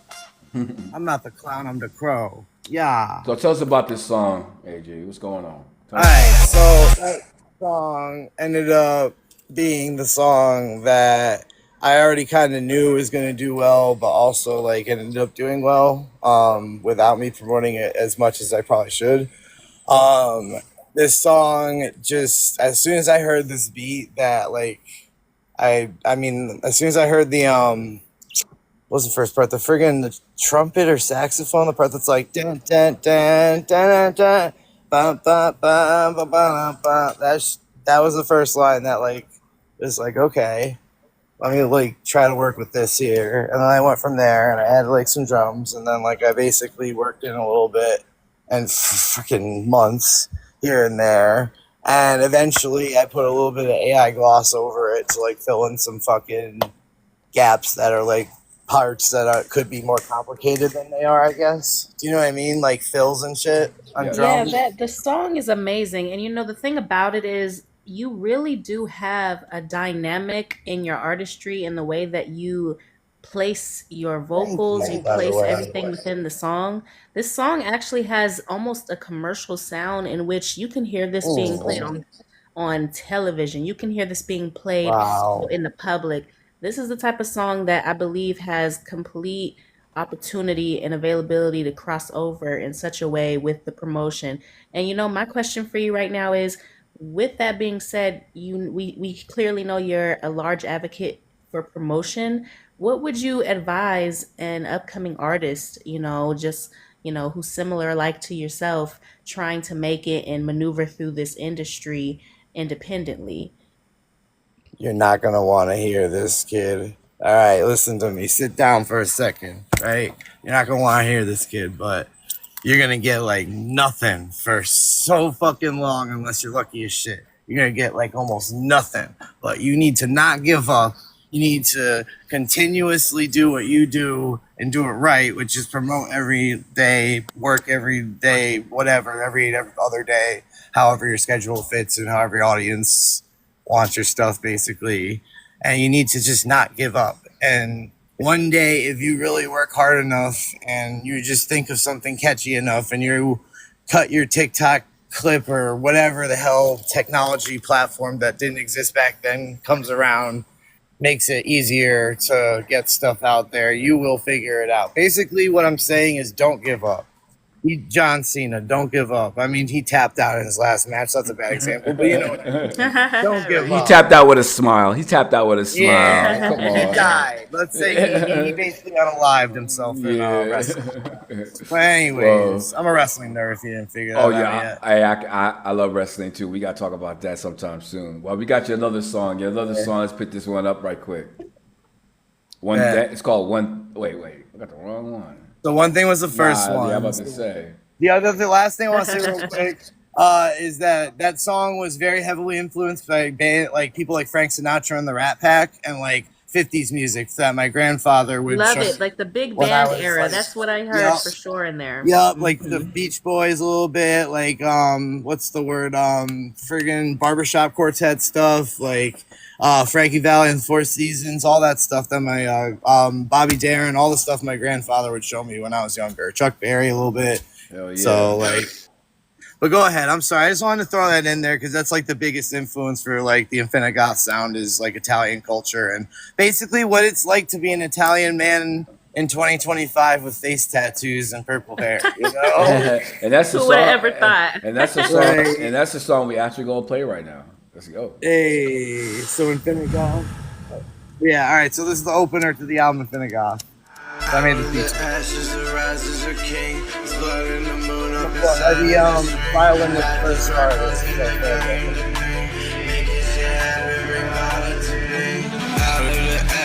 I'm not the clown. I'm the crow. Yeah. So tell us about this song, AJ. What's going on? Alright, so that song ended up being the song that I already kind of knew was going to do well, but also like it ended up doing well without me promoting it as much as I probably should. This song, just as soon as I heard this beat, that like I mean, as soon as I heard the what was the first part? The friggin' the trumpet or saxophone, the part that's like dun dun dun dun dun dun. Bum, bum, bum, bum, bum, bum. That was the first line that like was like, okay, let me like try to work with this here. And then I went from there and I added like some drums, and then like I basically worked in a little bit and freaking months here and there. And eventually I put a little bit of AI gloss over it to like fill in some fucking gaps that are like parts that could be more complicated than they are, I guess. Do you know what I mean? Like fills and shit on Yeah. Yeah, drums. that the song is amazing. And you know, the thing about it is you really do have a dynamic in your artistry in the way that you place your Thank vocals, you, you by the place way. everything within the song. This song actually has almost a commercial sound in which you can hear this being played on television. You can hear this being played Wow. in the public. This is the type of song that I believe has complete opportunity and availability to cross over in such a way with the promotion. And you know, my question for you right now is, with that being said, we clearly know you're a large advocate for promotion. What would you advise an upcoming artist, you know, just who's similar like to yourself, trying to make it and maneuver through this industry independently? You're not gonna want to hear this, kid. All right, listen to me. Sit down for a second, right? You're not gonna want to hear this, kid, but you're gonna get like nothing for so fucking long unless you're lucky as shit. You're gonna get like almost nothing, but you need to not give up. You need to continuously do what you do and do it right, which is promote every day, work every day, whatever, every other day, however your schedule fits and however your audience wants your stuff, basically. And you need to just not give up. And one day, if you really work hard enough and you just think of something catchy enough and you cut your TikTok clip or whatever the hell technology platform that didn't exist back then comes around, makes it easier to get stuff out there, you will figure it out. Basically, what I'm saying is don't give up. John Cena, don't give up. I mean, he tapped out in his last match. That's a bad example, but you know what I mean. Don't give He up. tapped out with a smile. He tapped out with a smile. Yeah, Come he on. died. Let's say he basically unalived himself in Yeah. wrestling. But anyways, I'm a wrestling nerd if you didn't figure that Oh out yeah, yet. I love wrestling too. We got to talk about that sometime soon. Well, we got you another song. Your another song. Let's pick this one up right quick. One Yeah. that it's called one. Wait, I got the wrong one. So one thing was the first Nah, one. yeah, I'm about to say. The last thing I want to say real quick is that song was very heavily influenced by like people like Frank Sinatra and the Rat Pack and like 50s music that my grandfather would Love show it. me Like the big when I band was era. like, That's what I heard yeah, for sure in there. yep, like the Hmm. Beach Boys a little bit, like what's the word? Friggin' barbershop quartet stuff, like Frankie Valli and Four Seasons, all that stuff that my Bobby Darin, all the stuff my grandfather would show me when I was younger. Chuck Berry a little bit. Hell So yeah. like, but go ahead. I'm sorry. I just wanted to throw that in there because that's like the biggest influence for like the Infinite Goth sound is like Italian culture and basically what it's like to be an Italian man in 2025 with face tattoos and purple hair. You know? And that's the Who would have song. ever thought? And that's the song. Like, And that's the song we actually gonna play right now. Let's go. hey, so Infinite Goth. Yeah. All right. So this is the opener to the album Infinite Goth. So I made the feature. The violinist first artist.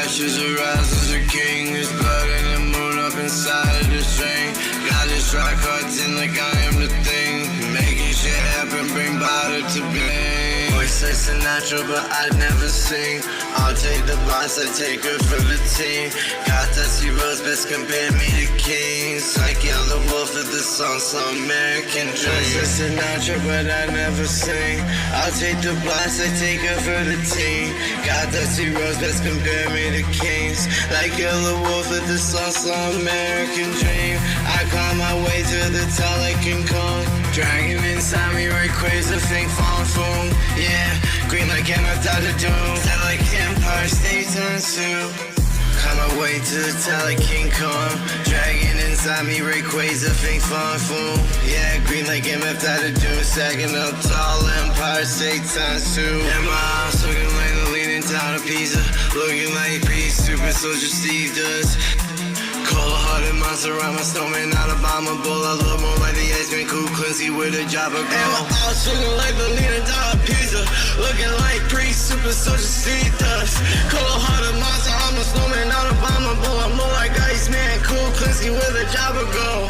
Ashes arise as a king. There's blood in the moon up inside of the string. Got this rock hard tin like I am the thing. Making shit happen, bring body to bling. Voice like Sinatra, but I'd never sing. I'll take the boss, I take her for the team. Got dusty rose, best compare me to kings. Like Yellow Wolf of the song, some American dream. Voice like Sinatra, but I never sing. I'll take the boss, I take her for the team. Got dusty rose, best compare me to kings. Like Yellow Wolf of the song, some American dream. I climb my way to the top like King Kong. Dragon inside me, right crazy, think falling phone. Yeah, green like MF Dr. Doom. That like Empire State on soon. Climb my way to the top like King Kong. Dragon inside me, right crazy, think falling phone. Yeah, green like MF Dr. Doom. Sagging up tall, Empire State on soon. And my eyes looking like the leaning town of Pisa. Looking like peace, super soldier Steve does. Cold-hearted monster, I'm a snowman, not a bomber bull. I look more like the Iceman, cool, Quincy with a job of gold. And my eyes looking like the leaning tower of Pisa. Looking like priest, super soldier Steve does. Cold-hearted monster, I'm a snowman, not a bomber bull. I'm more like Iceman, cool, Quincy with a job of gold.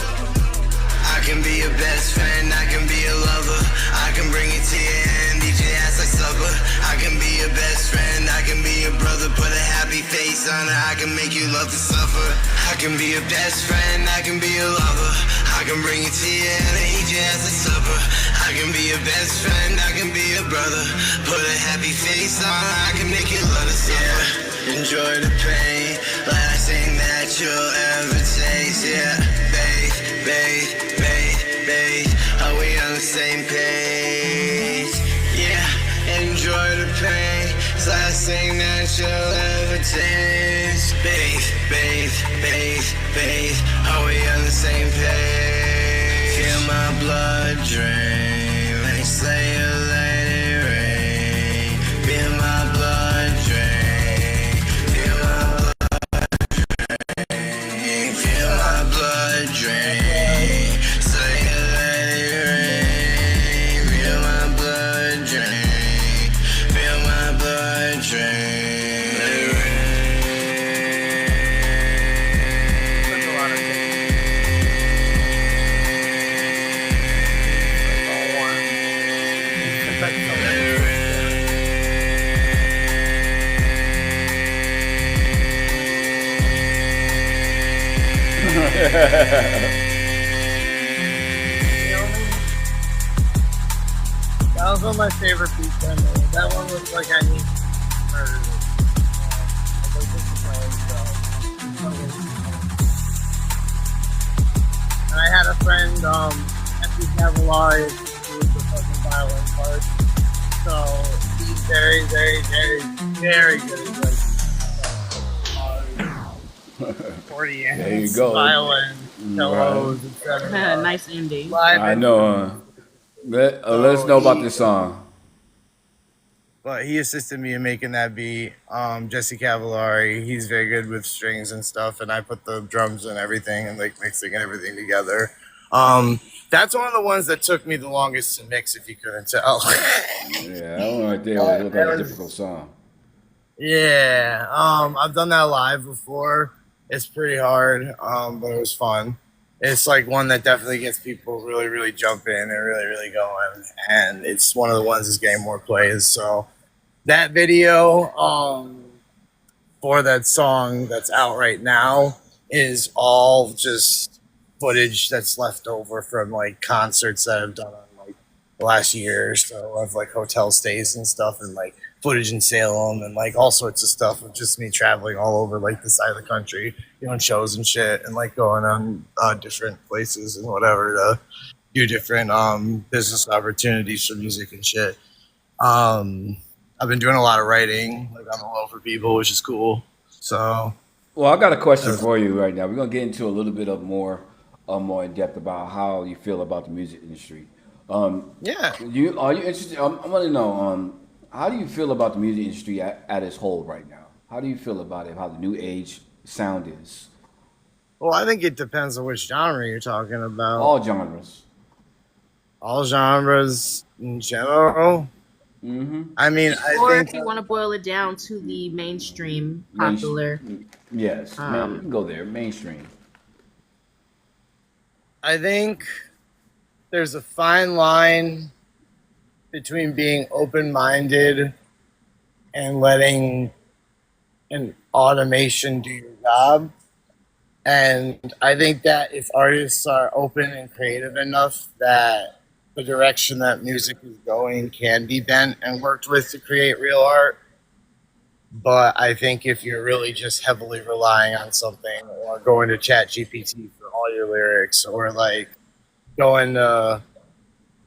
I can be your best friend, I can be a lover. I can bring it to your end, eat your ass like supper. I can be your best friend, I can be your brother. Put a happy face on it, I can make you love to suffer. I can be your best friend, I can be a lover. I can bring it to your end and eat your ass like supper. I can be your best friend, I can be your brother. Put a happy face on it, I can make you love to suffer. Enjoy the pain, last thing that you'll ever taste. Yeah, bathe, bathe, bathe, bathe. Are we on the same page? Yeah, enjoy the pain. It's last thing that you'll ever taste. Bathe, bathe, bathe, bathe. Are we on the same page? Feel my blood drain. Let me say you let it rain. Feel my blood drain. Feel my blood drain. Feel my blood drain. Say you let it rain. Feel my blood drain. Feel my blood drain. Let it That was one of my favorite beats I made. That one was like I need murder. And I had a friend, F.B. Cavallari, who was the fucking violin part. So he's very, very, very, very good at like 40 amps, There you go. violin, cellos, etc. Nice ending. Live I and- know. Let us know about this song. But he assisted me in making that beat. Jesse Cavallari, he's very good with strings and stuff, and I put the drums and everything and like mixing everything together. That's one of the ones that took me the longest to mix, if you couldn't tell. Yeah, that one right there was look like a difficult song. Yeah, I've done that live before. It's pretty hard, but it was fun. It's like one that definitely gets people really, really jumping and really, really going. And it's one of the ones that's getting more plays. So that video, for that song that's out right now is all just footage that's left over from like concerts that I've done on like the last year or so of like hotel stays and stuff, and like footage in Salem and like all sorts of stuff of just me traveling all over like the side of the country, doing shows and shit, and like going on different places and whatever to do different business opportunities for music and shit. um I've been doing a lot of writing, like on the low for people, which is cool. So Well, I got a question for you right now. We're gonna get into a little bit of more in depth about how you feel about the music industry. yeah. You are you interested? I want to know how do you feel about the music industry at its whole right now? How do you feel about it? How the new age sound is? Well, I think it depends on which genre you're talking about. All genres. All genres in general. Mm-hmm. I mean, I Or think if you want to boil it down to the mainstream Main, popular. yes, man, you Um, can go there. Mainstream. I think there's a fine line between being open-minded and letting an automation do your job. And I think that if artists are open and creative enough, that the direction that music is going can be bent and worked with to create real art. But I think if you're really just heavily relying on something, or going to Chat GPT for all your lyrics, or like going to,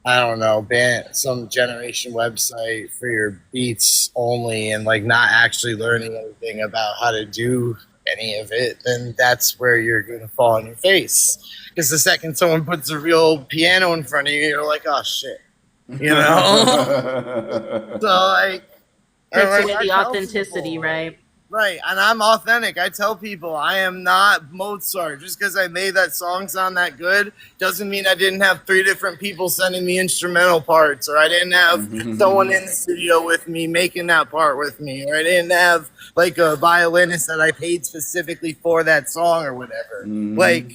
I don't know, some generation website for your beats only, and like not actually learning anything about how to do any of it, then that's where you're going to fall on your face. Because the second someone puts a real piano in front of you, you're like, oh shit, you know? So like, and takes like away I the tell authenticity, people, right? right, and I'm authentic. I tell people I am not Mozart. Just because I made that song sound that good doesn't mean I didn't have three different people sending me instrumental parts, or I didn't have someone in the studio with me making that part with me, or I didn't have like a violinist that I paid specifically for that song or whatever. Like,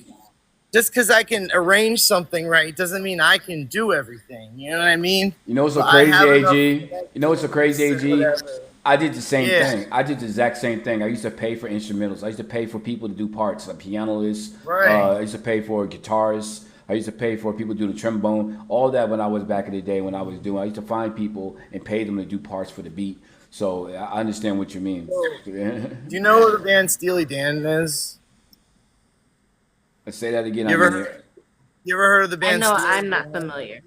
just because I can arrange something right doesn't mean I can do everything. You know what I mean? You know what's so But I crazy, have enough AG? You know what's so crazy, connections and AG? whatever. I did the same Yeah, thing. I did the exact same thing. I used to pay for instrumentals. I used to pay for people to do parts, like pianists. right. I used to pay for guitarists. I used to pay for people to do the trombone. All that when I was back in the day when I was doing. I used to find people and pay them to do parts for the beat. So I understand what you mean. Do you know who the band Steely Dan is? Let's say that again. You I ever didn't heard, hear. you ever heard of the I band know Steely I'm not Dan? familiar.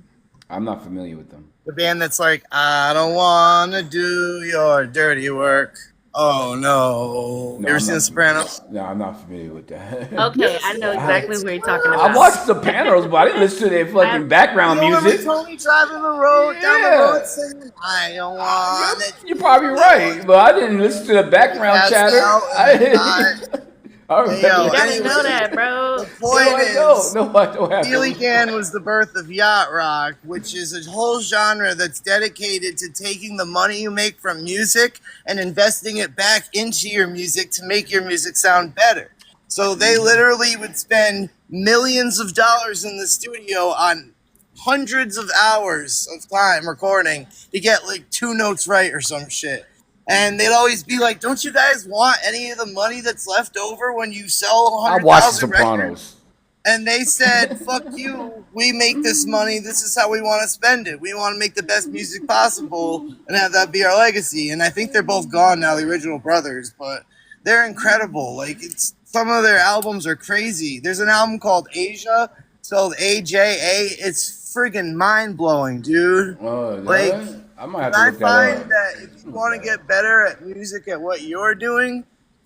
I'm not familiar with them. The band that's like, I don't want to do your dirty work. Oh no. No, You ever I'm seen The not. Sopranos? No, I'm not familiar with that. Okay, I know I, exactly what you're talking I about. watched Sopranos, but I didn't listen to their I fucking background You don't remember music. Tony driving down the road Yeah. singing, I don't want to You're do probably your right, but I didn't listen to the background passed chatter. out and then died. I Hey, remember yo, You gotta that. know anyway, that, bro. the No, point I don't. is, No, I don't have Steely to. Dan was the birth of yacht rock, which is a whole genre that's dedicated to taking the money you make from music and investing it back into your music to make your music sound better. So they literally would spend millions of dollars in the studio on hundreds of hours of time recording to get like two notes right or some shit. And they'd always be like, "Don't you guys want any of the money that's left over when you sell I watched The 100,000 records?" Sopranos. And they said, "Fuck you. We make this money. This is how we want to spend it. We want to make the best music possible and have that be our legacy." And I think they're both gone now, the original brothers, but they're incredible. Like, it's some of their albums are crazy. There's an album called Asia, spelled AJA. It's friggin' mind blowing, dude. Oh, Like, that? I might have to I look that find up. that if you want to get better at music at what you're doing,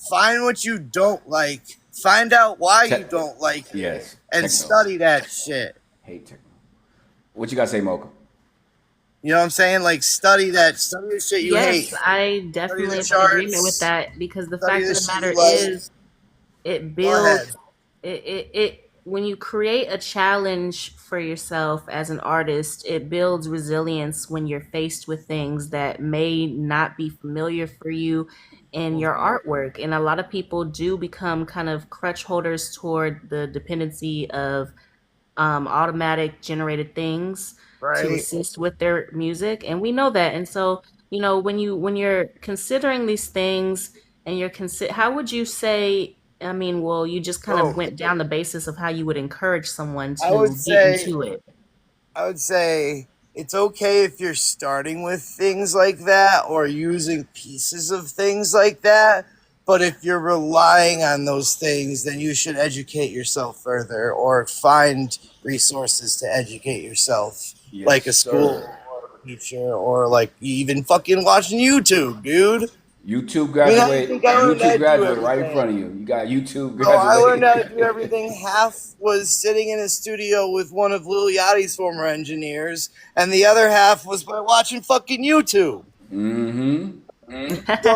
find what you don't like. Find out why you don't like it Yes, and techno. study that shit. Hate techno. What you gotta say, Mocha? You know what I'm saying? Like, study the shit you hate. Yes, I Study definitely the am in agreement with charts. that because the Study fact the of the shit matter you like. is it Go ahead. builds it when you create a challenge for yourself as an artist, it builds resilience when you're faced with things that may not be familiar for you in your artwork. And a lot of people do become kind of crutch holders toward the dependency of automatic generated things to Right. assist with their music, and we know that. And so, when you're considering these things, and how would you say? I mean, well, you just kind of Oh, went down the basis of how you would encourage someone I would to get say into it. I would say it's okay if you're starting with things like that or using pieces of things like that. But if you're relying on those things, then you should educate yourself further or find resources to educate yourself, Yes, like a school sir. or a teacher, or like even fucking watching YouTube, dude. I mean, how do you think I learned how YouTube to do graduate right in everything? front of you. You got YouTube Oh, I learned how to do graduate. everything. Half was sitting in a studio with one of Lil Yachty's former engineers, and the other half was by watching fucking YouTube. Mm-hmm. So,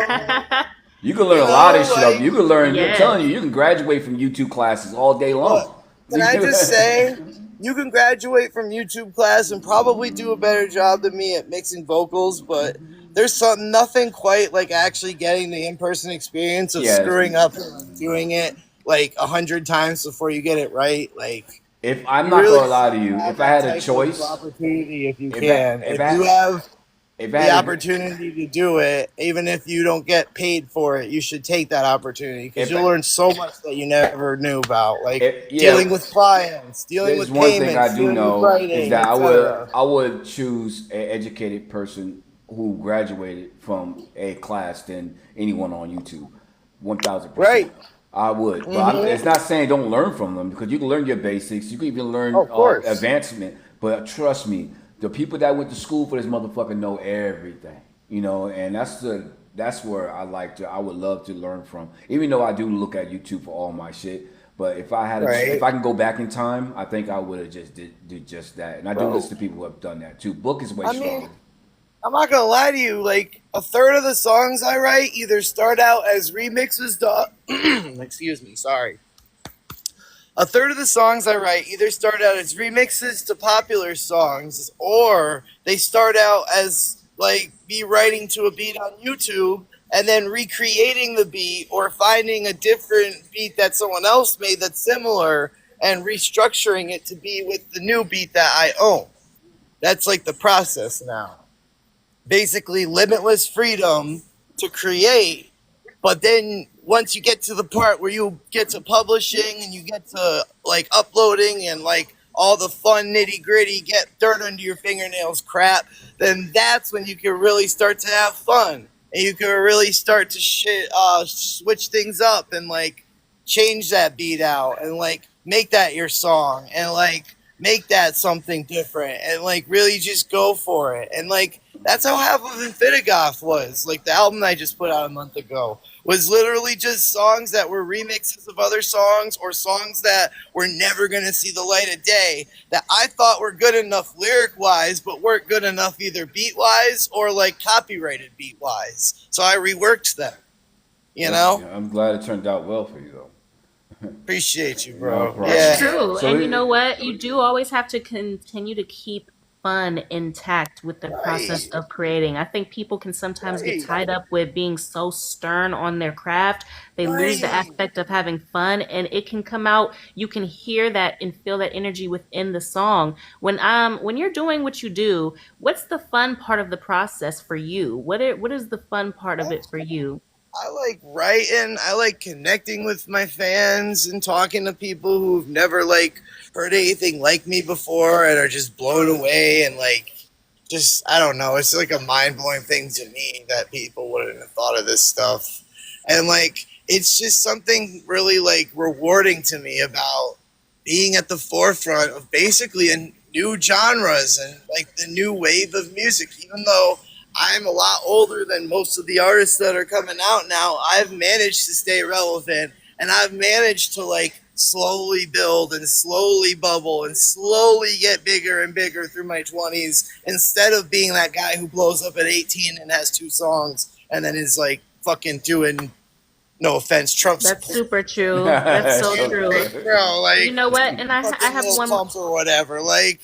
You can learn a lot of shit up. like, You can learn. I'm Yes. telling you, you can graduate from YouTube classes all day look, long. can I just say, you can graduate from YouTube class and probably do a better job than me at mixing vocals, but there's nothing quite like actually getting the in-person experience of Yes. screwing up and doing it like 100 times before you get it right. Like, If I'm you not really gonna lie to you, have if I that had a type of choice, opportunity if you if I can. if If you I have if I the had a opportunity to do it, even if you don't get paid for it, you should take that opportunity because if you'll learn so much that you never knew about, like yeah, dealing with clients, dealing there's with one thing I payments, do dealing with know is writing, that etc. I would choose an educated person who graduated from a class than anyone on YouTube, 1,000%. Right. I would, but it's not saying don't learn from them because you can learn your basics. You can even Oh, learn of course. advancement. But trust me, the people that went to school for this motherfucker know everything. You know, and that's where I would love to learn from. Even though I do look at YouTube for all my shit, but if Right. I can go back in time, I think I would have just did just that. And I do Bro. listen to people who have done that too. Book is way I mean, stronger. I'm not gonna lie to you. Like a third of the songs I write either start out as remixes. Excuse me. Sorry. A third of the songs I write either start out as remixes to popular songs, or they start out as like me writing to a beat on YouTube and then recreating the beat or finding a different beat that someone else made that's similar and restructuring it to be with the new beat that I own. That's like the process now. Basically, limitless freedom to create, but then once you get to the part where you get to publishing and you get to like uploading and like all the fun nitty gritty, get dirt under your fingernails crap, then that's when you can really start to have fun and you can really start to switch things up and like change that beat out and like make that your song and like make that something different and like really just go for it. And like that's how half of Infinigoth was. Like the album I just put out a month ago was literally just songs that were remixes of other songs or songs that were never going to see the light of day that I thought were good enough lyric wise, but weren't good enough either beat wise or like copyrighted beat wise. So I reworked them, you That's, know? I'm glad it turned out well for you though. Appreciate you, No bro. That's problem. Yeah. true. So And you know what? You do always have to continue to keep fun intact with the process Right. of creating. I think people can sometimes get Right. tied up with being so stern on their craft. They lose the Right. aspect of having fun, and it can come out. You can hear that and feel that energy within the song. When you're doing what you do, what's the fun part of the process for you? What is the fun part of it for you? I like writing. I like connecting with my fans and talking to people who've never like heard anything like me before and are just blown away and like just I don't know. It's like a mind blowing thing to me that people wouldn't have thought of this stuff. And like it's just something really like rewarding to me about being at the forefront of basically a new genres and like the new wave of music. Even though I'm a lot older than most of the artists that are coming out now, I've managed to stay relevant and I've managed to like slowly build and slowly bubble and slowly get bigger and bigger through my 20s instead of being that guy who blows up at 18 and has two songs and then is like fucking doing No offense, Trump That's supporter. super true. That's so true. Like, bro, You like know what? And I fucking have little one. pump or whatever. Like,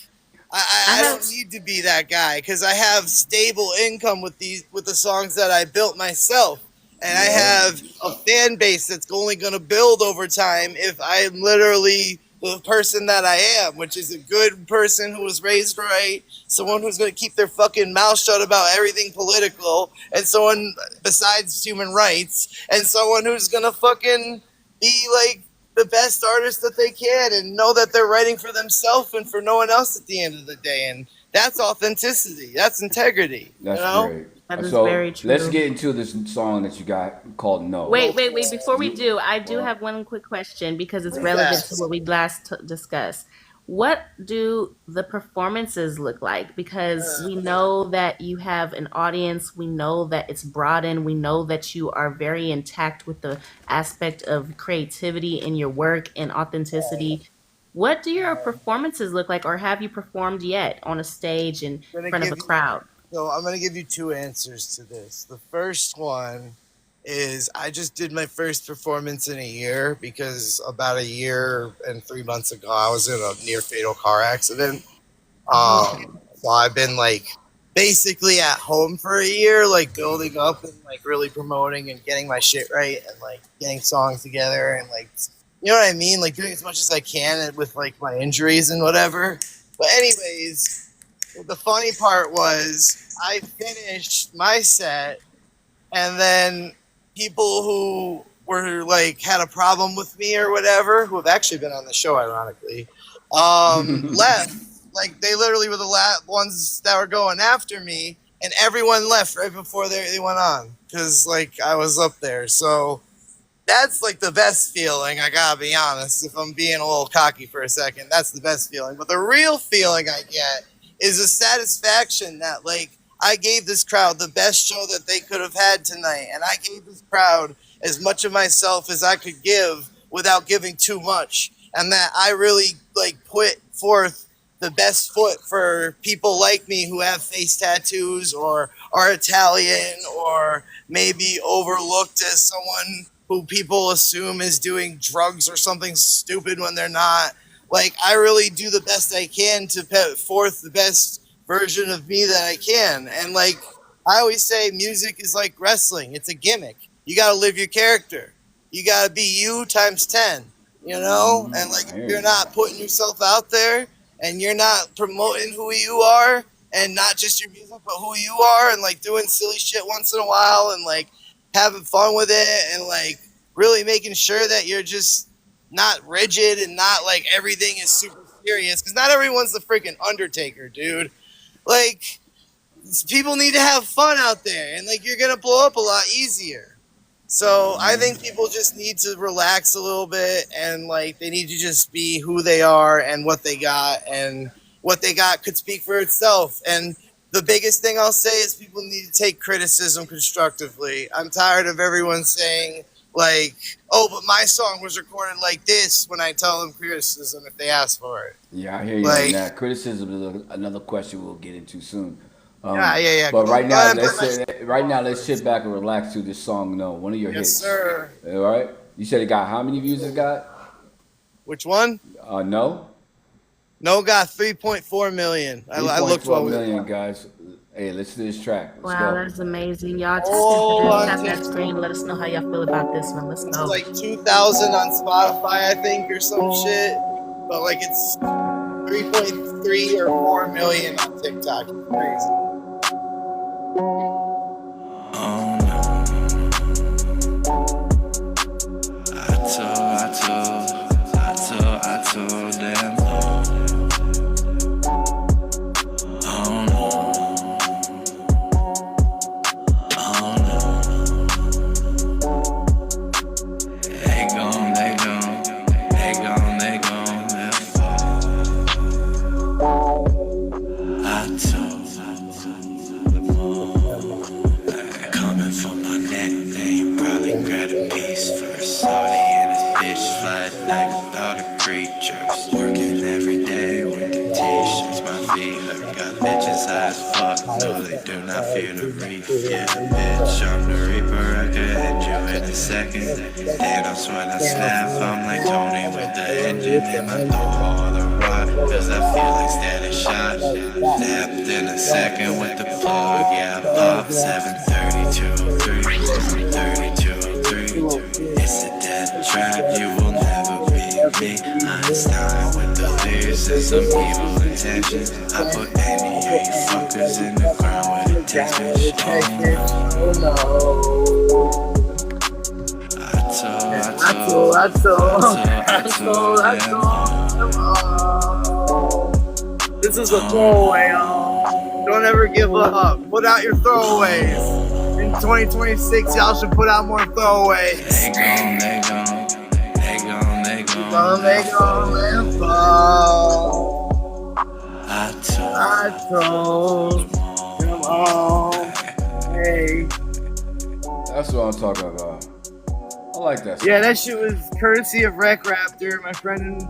I I have. don't need to be that guy because I have stable income with the songs that I built myself, and I Yeah. have a fan base that's only going to build over time if I'm literally the person that I am, which is a good person who was raised right, someone who's going to keep their fucking mouth shut about everything political, and someone besides human rights, and someone who's going to fucking be like the best artist that they can and know that they're writing for themselves and for no one else at the end of the day. And that's authenticity. That's integrity. You That's know? great. That is So very let's true. get into this song that you got called No. Go Wait. for Before it. we You, do, I do well, have one quick question because it's Who's relevant to that? what we last discussed. What do the performances look like? Because we know that you have an audience. We know that it's broadened. We know that you are very intact with the aspect of creativity in your work and authenticity. What do your performances look like, or have you performed yet on a stage in I'm gonna front of a give you crowd? so I'm gonna give you two answers to this. The first one is I just did my first performance in a year because about a year and 3 months ago I was in a near fatal car accident. Okay. So I've been like basically at home for a year, like building up and like really promoting and getting my shit right and like getting songs together and like you know what I mean, like doing as much as I can with like my injuries and whatever. But anyways, the funny part was I finished my set and then people who were like had a problem with me or whatever, who have actually been on the show, ironically, left. Like they literally were the last ones that were going after me, and everyone left right before they went on because like I was up there. So that's like the best feeling. I gotta be honest. If I'm being a little cocky for a second, that's the best feeling. But the real feeling I get is a satisfaction that like I gave this crowd the best show that they could have had tonight, and I gave this crowd as much of myself as I could give without giving too much, and that I really like put forth the best foot for people like me who have face tattoos or are Italian or maybe overlooked as someone who people assume is doing drugs or something stupid when they're not. Like, I really do the best I can to put forth the best version of me that I can. And, like, I always say music is like wrestling, it's a gimmick. You got to live your character, you got to be you times 10, you know? And, like, I if hear you're you. not putting yourself out there and you're not promoting who you are and not just your music, but who you are, and, like, doing silly shit once in a while and, like, having fun with it and like really making sure that you're just not rigid and not like everything is super serious because not everyone's the freaking Undertaker, dude. Like people need to have fun out there and like you're gonna blow up a lot easier. So I think people just need to relax a little bit and like they need to just be who they are and what they got could speak for itself. And the biggest thing I'll say is people need to take criticism constructively. I'm tired of everyone saying like, "Oh, but my song was recorded like this" when I tell them criticism if they ask for it. Yeah, I hear you on Like, that. Criticism is another question we'll get into soon. yeah. But Go right now, ahead and let's put my sit, shit right now on let's sit first. back and relax to this song. No, one of your Yes, hits. sir. All right. You said it got how many views it got? Which one? No. No, got 3.4 million. I looked 3.4 while we were million talking. guys. Hey, listen to this track. Let's Wow, go. that's amazing. Y'all tap into Oh, this, on tap that TikTok. screen. Let us know how y'all feel about this one. Let's It's go. like 2,000 on Spotify, I think, or some shit. But like it's 3.3 or 4 million on TikTok. It's crazy. Oh no. I told them. Oh no. Oh no. They gon' let fall. I told coming for my neck, they probably grab a piece first. Salty in a bitch, flat like without a creature. Working every day with the t-shirts, my feet hurt. Got bitches high as fuck, no, they do not fear the reef. Yeah, bitch, I'm the reaper, I could end you in a second. And I swear I snap, I'm like Tony with the engine in my door, the rock, cause I feel like standing shot. Tapped in a second with the plug, yeah, I pop 732, 32, 3. It's a death trap, you will never beat me. Einstein with the lyrics and some evil intentions. I put any of you fuckers in the ground with a text message. Oh no. I told. This is a throwaway, y'all. Don't ever give up. Put out your throwaways. In 2026, y'all should put out more throwaways. They gon' fall. I told them all. Hey. That's what I'm talking about. I like that song. Yeah, that shit was courtesy of Wreck Raptor. My friend,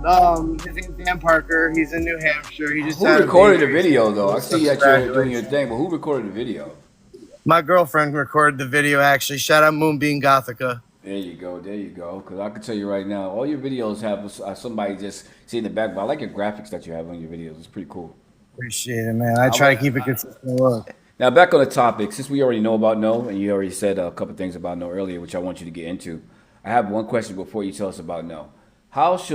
his name's Dan Parker. He's in New Hampshire. He just Who had a recorded the baby. video, though? I see that you're doing your thing, but who recorded the video? My girlfriend recorded the video, actually. Shout out Moonbeam Gothica. There you go. Because I can tell you right now, all your videos have somebody just see in the back. But I like your graphics that you have on your videos. It's pretty cool. Appreciate it, man. I try to keep it consistent look. Now, back on the topic, since we already know about No, and you already said a couple things about No earlier, which I want you to get into. I have one question before you tell us about No. How do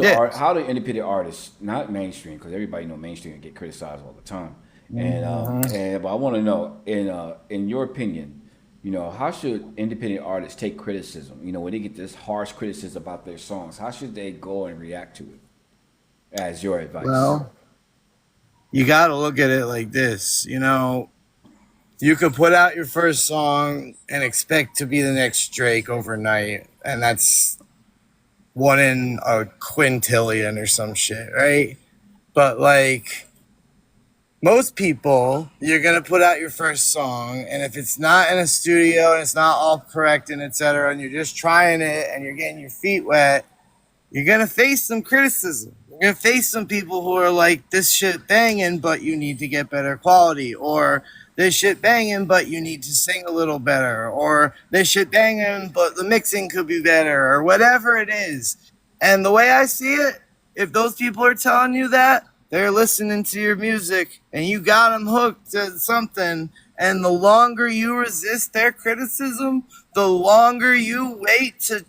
independent artists, not mainstream, because everybody know mainstream get criticized all the time, but I want to know, in your opinion, how should independent artists take criticism? When they get this harsh criticism about their songs, how should they go and react to it? As your advice. Well, you got to look at it like this. You could put out your first song and expect to be the next Drake overnight, and that's one in a quintillion or some shit, right? But most people, you're gonna put out your first song, and if it's not in a studio and it's not all correct and etc., and you're just trying it and you're getting your feet wet, you're gonna face some criticism. You're gonna face some people who are like, "This shit banging, but you need to get better quality," or "This shit banging, but you need to sing a little better," or "This shit banging, but the mixing could be better," or whatever it is. And the way I see it, if those people are telling you that, they're listening to your music and you got them hooked to something. And the longer you resist their criticism, the longer you wait to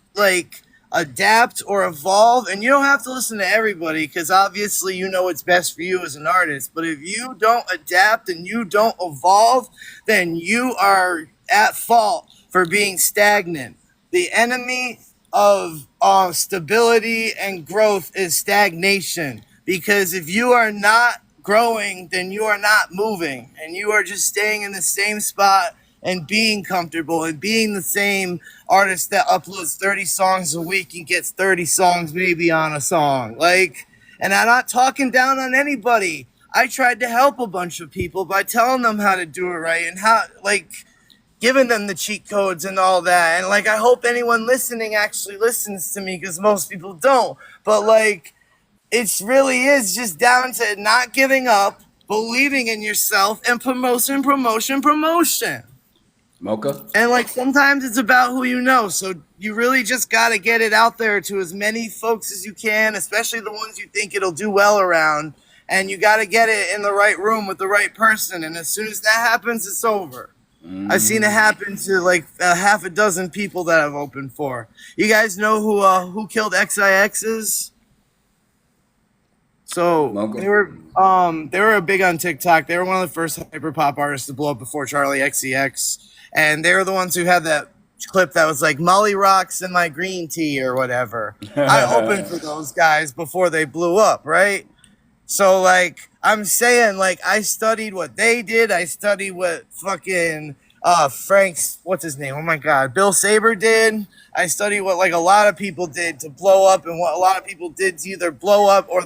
adapt or evolve. And you don't have to listen to everybody, because obviously you know what's best for you as an artist. But if you don't adapt and you don't evolve, then you are at fault for being stagnant. The enemy of stability and growth is stagnation. Because if you are not growing, then you are not moving, and you are just staying in the same spot and being comfortable and being the same artist that uploads 30 songs a week and gets 30 songs maybe on a song. And I'm not talking down on anybody. I tried to help a bunch of people by telling them how to do it right and how, giving them the cheat codes and all that. And I hope anyone listening actually listens to me, because most people don't. But it really is just down to not giving up, believing in yourself, and promotion. Mocha? And sometimes it's about who you know. So you really just got to get it out there to as many folks as you can, especially the ones you think it'll do well around. And you got to get it in the right room with the right person. And as soon as that happens, it's over. I've seen it happen to half a dozen people that I've opened for. You guys know who killed XIXs? So they were big on TikTok. They were one of the first hyperpop artists to blow up before Charlie XCX, and they were the ones who had that clip that was like Molly rocks in my green tea or whatever. I opened for those guys before they blew up, right? So I'm saying, I studied what they did. I studied what fucking Frank's, what's his name? Oh my God, Bill Saber did. I studied what a lot of people did to blow up, and what a lot of people did to either blow up or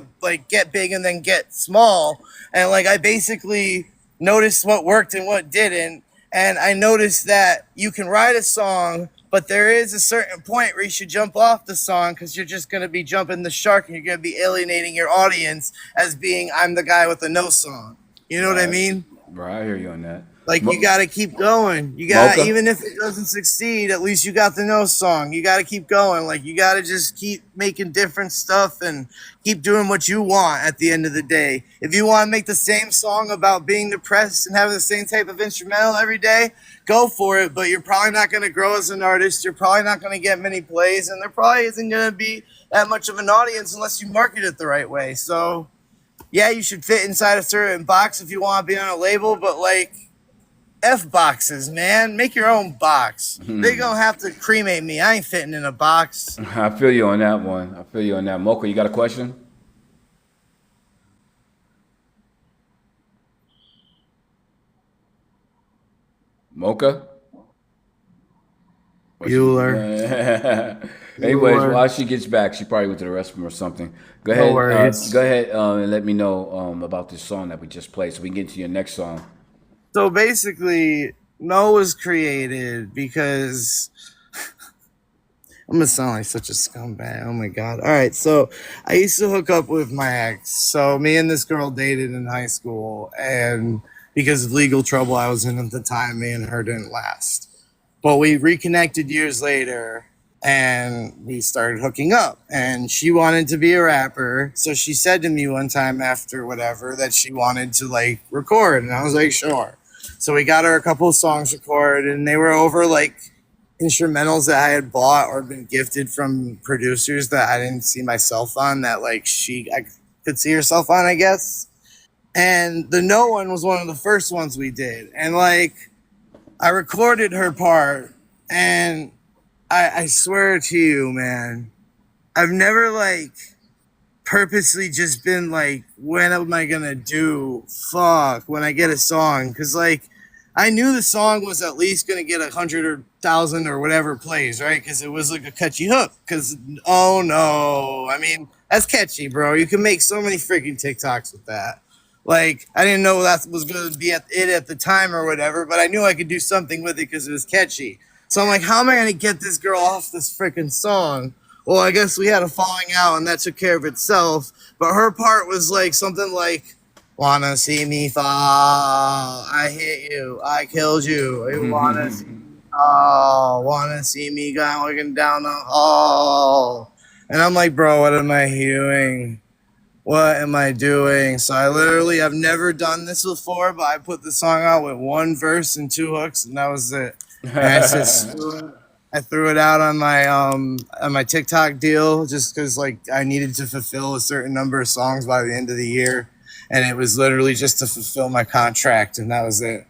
get big and then get small. And I basically noticed what worked and what didn't. And I noticed that you can write a song, but there is a certain point where you should jump off the song, because you're just going to be jumping the shark and you're going to be alienating your audience as being, I'm the guy with the no song. You know what I mean? Right, I hear you on that. Like you got to keep going. You got Mocha. even if it doesn't succeed, at least you got the no song. You got to keep going. Like you got to just keep making different stuff and keep doing what you want at the end of the day. If you want to make the same song about being depressed and having the same type of instrumental every day, go for it, but you're probably not going to grow as an artist. You're probably not going to get many plays and there probably isn't going to be that much of an audience unless you market it the right way. So, yeah, you should fit inside a certain box if you want to be on a label, but like F boxes, man. Make your own box. They gonna have to cremate me. I ain't fitting in a box. I feel you on that one. I feel you on that. Mocha, you got a question? Mocha? Bueller. Anyways, Bueller. while she gets back, she probably went to the restroom or something. Go No ahead. worries. Go ahead and let me know about this song that we just played, so we can get into your next song. So basically, No was created because I'm gonna sound like such a scumbag. Oh my god. All right, so I used to hook up with my ex. So me and this girl dated in high school, and because of legal trouble I was in at the time, me and her didn't last. But we reconnected years later and we started hooking up. And she wanted to be a rapper. So she said to me one time after whatever that she wanted to like record. And I was like, sure. So we got her a couple of songs recorded and they were over like instrumentals that I had bought or been gifted from producers that I didn't see myself on that like I could see herself on, I guess. And the No one was one of the first ones we did. And like I recorded her part, and I swear to you, man, I've never like purposely just been like, when am I gonna do fuck when I get a song? Because like I knew the song was at least gonna get 100 or 1,000 or whatever plays, right? Because it was like a catchy hook. Because oh no, I mean that's catchy, bro. You can make so many freaking TikToks with that. Like, I didn't know that was going to be at the time or whatever, but I knew I could do something with it because it was catchy. So I'm like, how am I going to get this girl off this freaking song? Well, I guess we had a falling out and that took care of itself. But her part was like something like, wanna see me fall? I hit you. I killed you. You wanna see me fall? Wanna see me going down the hall? And I'm like, bro, what am I doing? What am I doing? So I've never done this before, but I put the song out with one verse and two hooks, and that was it. And I threw it out on my TikTok deal just because like I needed to fulfill a certain number of songs by the end of the year, and it was literally just to fulfill my contract, and that was it.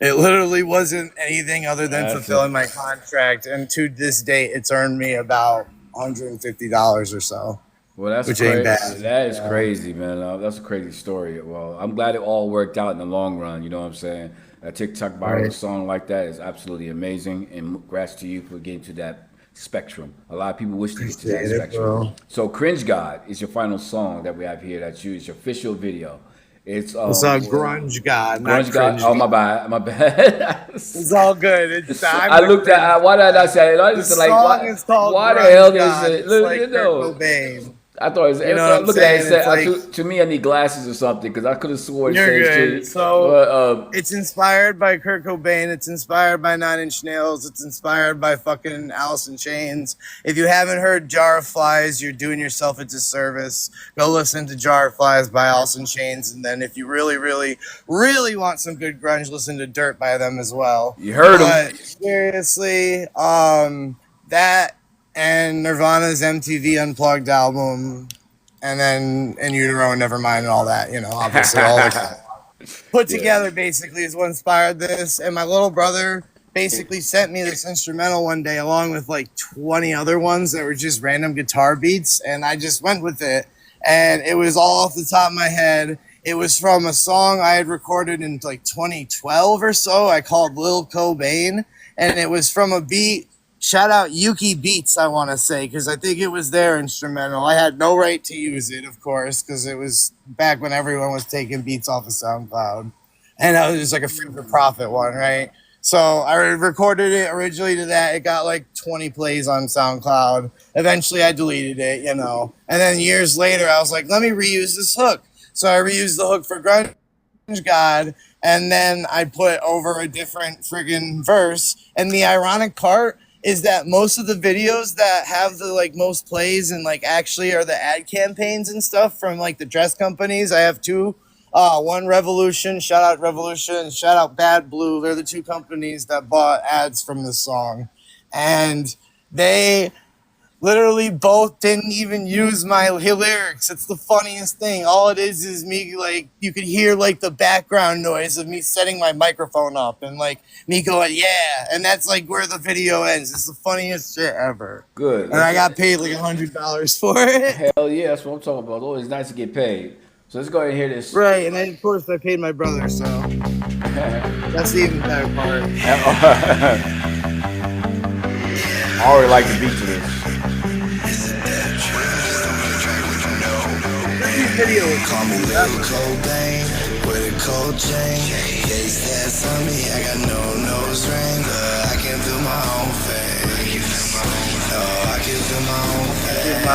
It literally wasn't anything other than fulfilling my contract, and to this date, it's earned me about $150 or so. Well, that's Which ain't crazy. bad. That is crazy, man. That's a crazy story. Well, I'm glad it all worked out in the long run. You know what I'm saying? A TikTok viral Right. song like that is absolutely amazing, and congrats to you for getting to that spectrum. A lot of people wish to get to that Appreciate it, spectrum. bro. So, "Cringe God" is your final song that we have here. That's you. It's your official video. It's It's a grunge god, not Grunge God. cringe. Oh, my bad. My bad. It's all good. It's I looked at. Why did I say it? I the just like, song is called why the Grunge hell does God. it? It's Look, like you Kurt know. Cobain. I thought it was, You know what I'm looking at it, saying? It's like to me, I need glasses or something because I could have sworn it you're says good. to, So but it's inspired by Kurt Cobain. It's inspired by Nine Inch Nails. It's inspired by fucking Alice in Chains. If you haven't heard Jar of Flies, you're doing yourself a disservice. Go listen to Jar of Flies by Alice in Chains, and then if you really, really, really want some good grunge, listen to Dirt by them as well. you heard him. But seriously, that and Nirvana's MTV Unplugged album, and then In Utero and Nevermind and all that, you know, obviously all the put together basically is what inspired this. And my little brother basically sent me this instrumental one day along with like 20 other ones that were just random guitar beats, and I just went with it. And it was all off the top of my head. It was from a song I had recorded in like 2012 or so. I called Lil Cobain, and it was from a beat. Shout out Yuki Beats, I want to say, because I think it was their instrumental. I had no right to use it, of course, because it was back when everyone was taking beats off of SoundCloud. And that was just like a free for profit one, right? So I recorded it originally to that. It got like 20 plays on SoundCloud. Eventually I deleted it, you know. And then years later, I was like, let me reuse this hook. So I reused the hook for Grunge God, and then I put over a different friggin' verse. And the ironic part is that most of the videos that have the like most plays and like actually are the ad campaigns and stuff from like the dress companies. I have two. One Revolution, shout out Revolution, shout out Bad Blue. They're the two companies that bought ads from this song. And they literally both didn't even use my lyrics. It's the funniest thing. All it is me, like, you could hear like the background noise of me setting my microphone up and like me going, yeah. And that's like where the video ends. It's the funniest shit ever. Good. And I got paid like $100 for it. Hell yeah, that's what I'm talking about. It's always nice to get paid. So let's go ahead and hear this. Right. And then, of course, I paid my brother. So that's the even better part. I already like the beat to this. Video. Call me Little Cobain with a cold chain. Face that's on me. I got no nose ring, but I can feel my own face. Oh, I can feel my own face.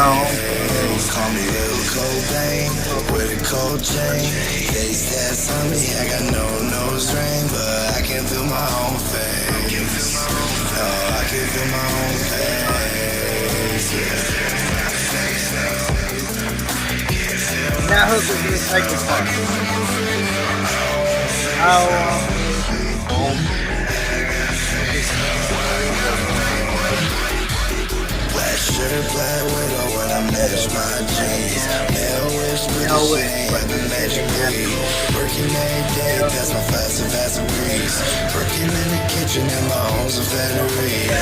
Call me Little Cobain with a cold chain. Face that's on me. I got no nose ring, but I can feel my own face. Oh, I can feel my own face. That hook is really like the fuck. Black shirt, black widow when I manage my jeans. Nail wish, but this shit ain't have the magic breed. Working every day, past my fast breeze. Working in the kitchen and my home's a battery.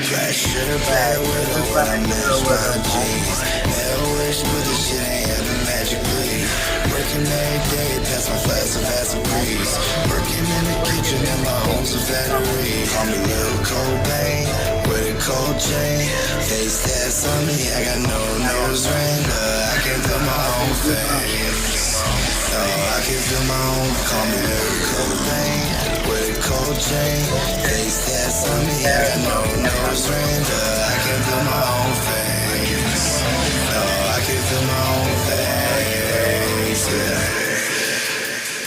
Black shirt, black widow when I manage my jeans. Nail wish, but this shit ain't have the magic breed. Working every day, past my fast breeze. Working in the kitchen and my home's a battery. Call me Little Cobain with a cold chain. Face that's on me. I got no nose ring, but I can feel my own face. Oh, I can feel my own. Call me Little Cobain with a cold chain. Face that's on me. I got no nose ring, but I can feel my own face. Oh, I can feel my own face. Yeah.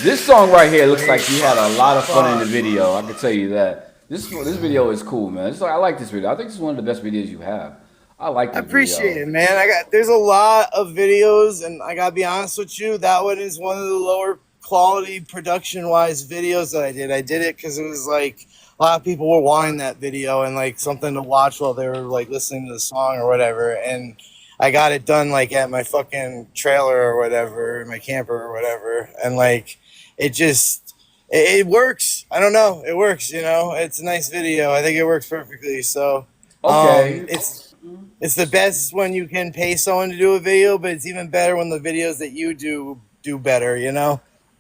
This song right here looks like you had a lot of fun in the video. I can tell you that. This video is cool, man. I like this video. I think this is one of the best videos you have. I like I this appreciate video. it, man. There's a lot of videos, and I gotta be honest with you, that one is one of the lower quality production wise videos that I did. I did it because it was like a lot of people were wanting that video and like something to watch while they were like listening to the song or whatever. And I got it done like at my fucking trailer or whatever, my camper or whatever, and like it works. I don't know, it works. It's a nice video. I think it works perfectly. So Okay. it's the best when you can pay someone to do a video, but it's even better when the videos that you do better.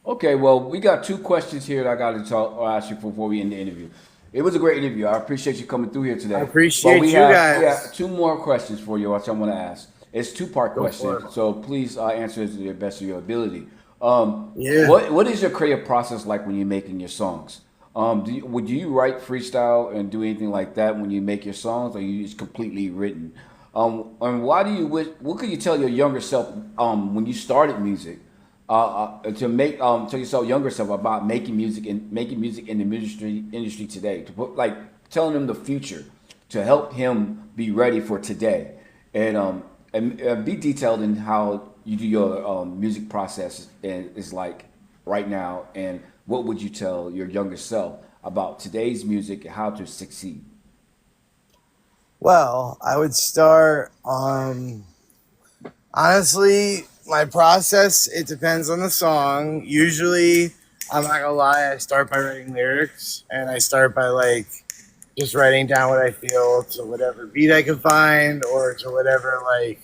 Okay, well, we got two questions here that I got to talk or ask you before we end the interview. It was a great interview. I appreciate you coming through here today. I appreciate we you have, guys. We have two more questions for you, which I want to ask. It's two-part for questions, it. so please answer to the best of your ability. Yeah. What is your creative process like when you're making your songs? Would you write freestyle and do anything like that when you make your songs, or you just completely written? And why do you wish? What could you tell your younger self when you started music? To make tell yourself younger self about making music in the industry today, to put like telling him the future, to help him be ready for today, and be detailed in how you do your music process is like right now, and what would you tell your younger self about today's music and how to succeed? Well, I would start honestly, my process, it depends on the song. Usually, I'm not gonna lie, I start by writing lyrics, and I start by like just writing down what I feel to whatever beat I can find, or to whatever like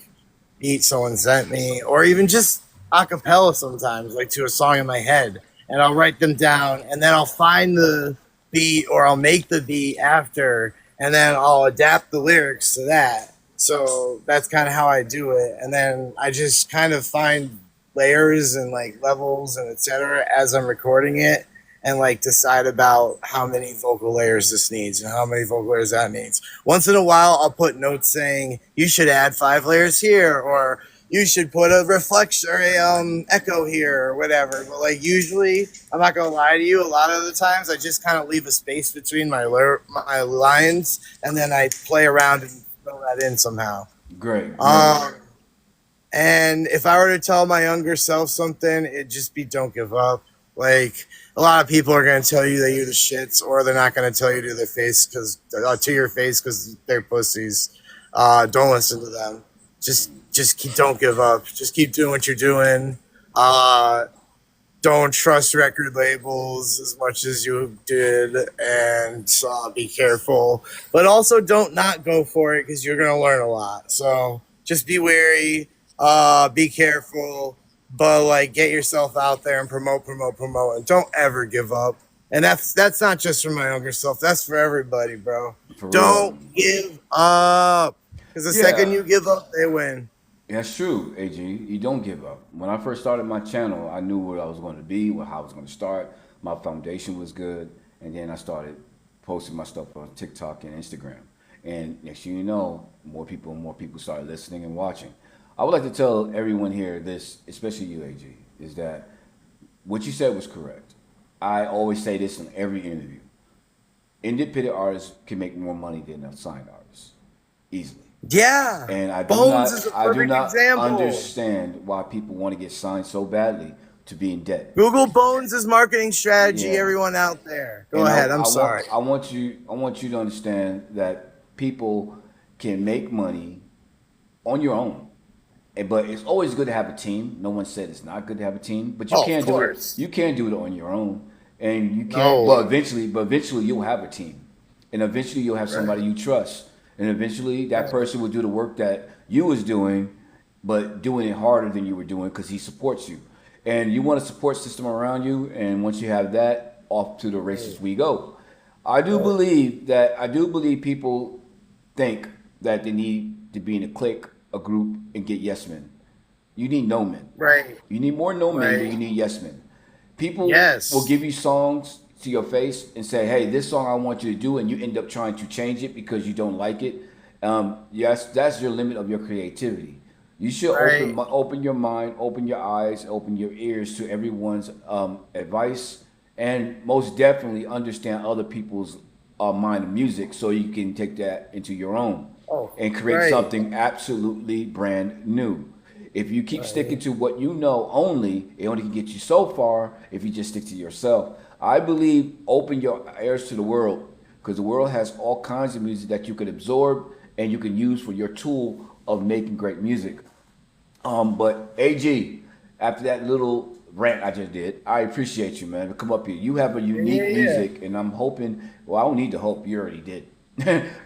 beat someone sent me, or even just a cappella sometimes, like to a song in my head, and I'll write them down, and then I'll find the beat, or I'll make the beat after, and then I'll adapt the lyrics to that. So that's kind of how I do it, and then I just kind of find layers and like levels and etc. as I'm recording it, and like decide about how many vocal layers this needs and how many vocal layers that needs. Once in a while, I'll put notes saying you should add 5 layers here, or you should put a reflection or a echo here or whatever. But like usually, I'm not gonna lie to you. A lot of the times, I just kind of leave a space between my lines, and then I play around and fill that in somehow. Great, great. Um, and if I were to tell my younger self something, it'd just be don't give up. Like a lot of people are gonna tell you that you're the shits, or they're not gonna tell you to their face to your face because they're pussies. Don't listen to them. Don't give up. Just keep doing what you're doing. Uh, don't trust record labels as much as you did, and be careful. But also don't not go for it because you're gonna learn a lot. So just be wary. Be careful. But like, get yourself out there and promote, and don't ever give up. And that's not just for my younger self. That's for everybody, bro. For real. Don't give up. Because the second Yeah. you give up, they win. That's true, AG. You don't give up. When I first started my channel, I knew where I was going to be, how I was going to start. My foundation was good, and then I started posting my stuff on TikTok and Instagram. And next thing you know, more people and more people started listening and watching. I would like to tell everyone here this, especially you, AG, is that what you said was correct. I always say this in every interview. Independent artists can make more money than a signed artist, easily. Yeah. And Bones is a I do perfect not example. understand why people want to get signed so badly to be in debt. Google Bones' marketing strategy, Yeah. everyone out there. Go And ahead. I'm sorry. I want you to understand that people can make money on your own. But it's always good to have a team. No one said it's not good to have a team, but you Oh, can't of do it. course. You can't do it on your own, and you can't. No. But eventually you'll have a team, and eventually you'll have somebody you trust, and eventually that person will do the work that you was doing, but doing it harder than you were doing because he supports you, and you want a support system around you. And once you have that, off to the races we go. I do believe people think that they need to be in a clique, a group, and get yes men. You need no men. Right. You need more no men than Right. you need yes men. People Yes. will give you songs to your face and say, "Hey, this song I want you to do," and you end up trying to change it because you don't like it. Yes, that's your limit of your creativity. You should Right. open your mind, open your eyes, open your ears to everyone's advice, and most definitely understand other people's mind of music so you can take that into your own Oh, and create right. something absolutely brand new. If you keep sticking to what you know only, it only can get you so far if you just stick to yourself. I believe open your ears to the world because the world has all kinds of music that you can absorb and you can use for your tool of making great music. But AG, after that little rant I just did, I appreciate you, man. Come up here. You have a unique Yeah. music, and I'm hoping. Well, I don't need to hope. You already did.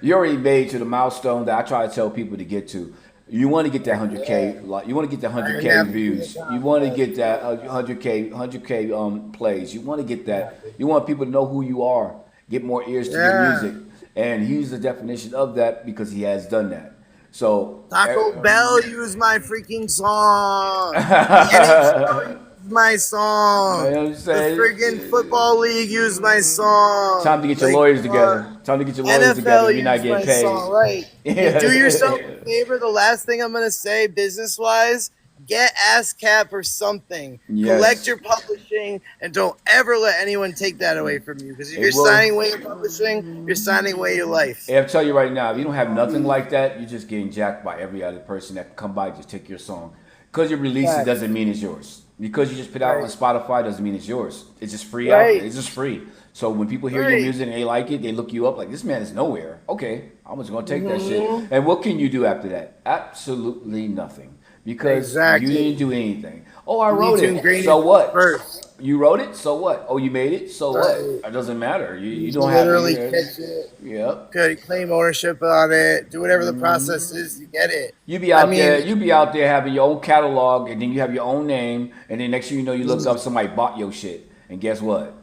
You already made to the milestone that I try to tell people to get to. You want to get that 100K, like you want to get that 100K views. You want to get that 100K plays. You want to get that. You want people to know who you are. Get more ears to your Yeah. music, and he's the definition of that because he has done that. So Taco Bell used my freaking song. The NHL used my song. You know what I'm The saying? freaking football league used my song. Time to get your Like, lawyers together. Time to get your lawyers together. NFL You're not used my getting paid. song, right? Yeah. Do yourself a favor. The last thing I'm gonna say, business wise, get ASCAP or something. Yes. Collect your publishing, and don't ever let anyone take that away from you. Because if It you're will. signing away your publishing, you're signing away your life. Hey, I'll tell you right now, if you don't have nothing like that, you're just getting jacked by every other person that can come by and just take your song. Because you release it Right. doesn't mean it's yours. Because you just put it out on Right. Spotify doesn't mean it's yours. It's just free out Right. there. It's just free. So when people hear your Right. music and they like it, they look you up like, this man is nowhere. Okay, I'm just going to take that shit. Mm-hmm. And what can you do after that? Absolutely nothing. Because Exactly. you didn't do anything. Oh, I You wrote need to it. ingrain So it what? first. You wrote it? So what? Oh, you made it? So Right. what? It doesn't matter. You You don't have literally to. catch it. Yep. Could claim ownership on it. Do whatever the process is. You get it. You be I out mean- there. You be out there having your own catalog, and then you have your own name, and then next thing you know, you look up somebody bought your shit, and guess what?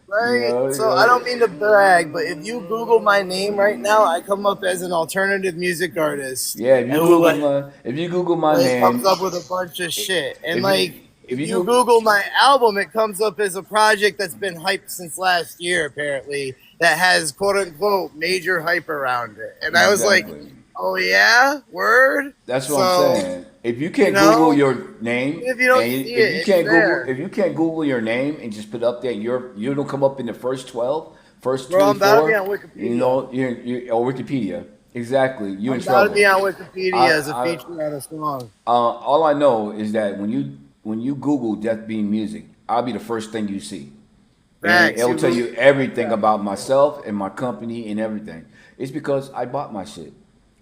Right. You know, So I don't mean to brag, but if you Google my name right now, I come up as an alternative music artist. Yeah, if you And Google like, my it name, comes up with a bunch of shit. And if like, if if you you Google my album, it comes up as a project that's been hyped since last year, apparently, that has quote unquote major hype around it. And I was like, Exactly. Oh yeah, word. That's what I'm So saying. If you you can't Google know, your name, if you don't and see it, it's there, If you can't Google your name and just put up there, you don't come up in the first 12, first bro. I'm about to be 24. on You Wikipedia. know, you or Wikipedia. Exactly, you in I'm about to be trouble. on I, Wikipedia as a I feature on a song. all I know is that when you Google Death Beam Music, I'll be the first thing you see, and Facts. it'll You tell Google you everything that, about myself and my company and everything. It's because I bought my shit.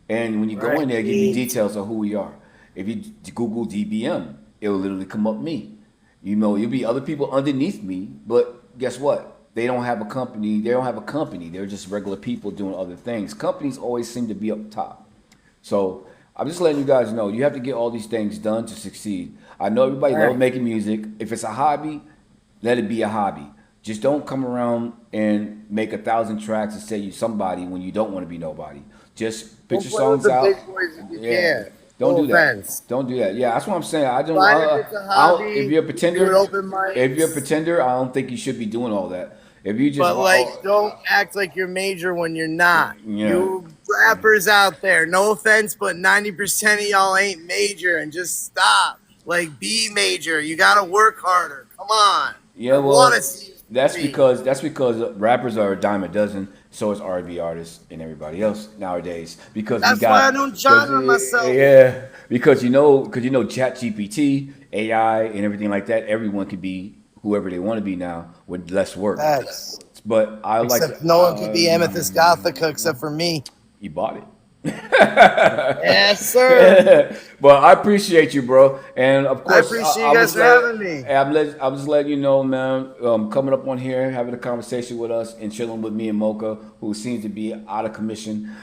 And when you go right? in there, it give you Jeez. details of who we are. If you Google DBM, it'll literally come up me. You know, it'll be other people underneath me, but guess what? They don't have a company. They don't have a company. They're just regular people doing other things. Companies always seem to be up top. So I'm just letting you guys know you have to get all these things done to succeed. I know everybody loves Right. making music. If it's a hobby, let it be a hobby. Just don't come around and make 1,000 tracks and say you somebody when you don't want to be nobody. Just put Don't your play with songs the big out. boys if you Yeah, can. don't No do that. offense. Don't do that. Yeah, that's what I'm saying. I don't. Fine if it's a I don't if hobby, you're a do it pretender, open if you're a mics, pretender, I don't think you should be doing all that. If you just, but like don't act like you're major when you're not. yeah, You rappers out there, no offense, but 90% of y'all ain't major and just stop. Like be major. You gotta work harder. Come on. yeah. I wanna Well, see you be. that's because rappers are a dime a dozen. So is R&B artists and everybody else nowadays. Because we That's why I got don't because genre myself. yeah because you know Chat GPT, AI, and everything like that. Everyone can be whoever they want to be now with less work. Facts. But I like Except no one can be Amethyst Gothica except for me. you bought it. Yes, sir. But I appreciate you, bro. And of I course, appreciate you guys for having me. I'm just letting you know, man. Coming up on here, having a conversation with us, and chilling with me and Mocha, who seems to be out of commission.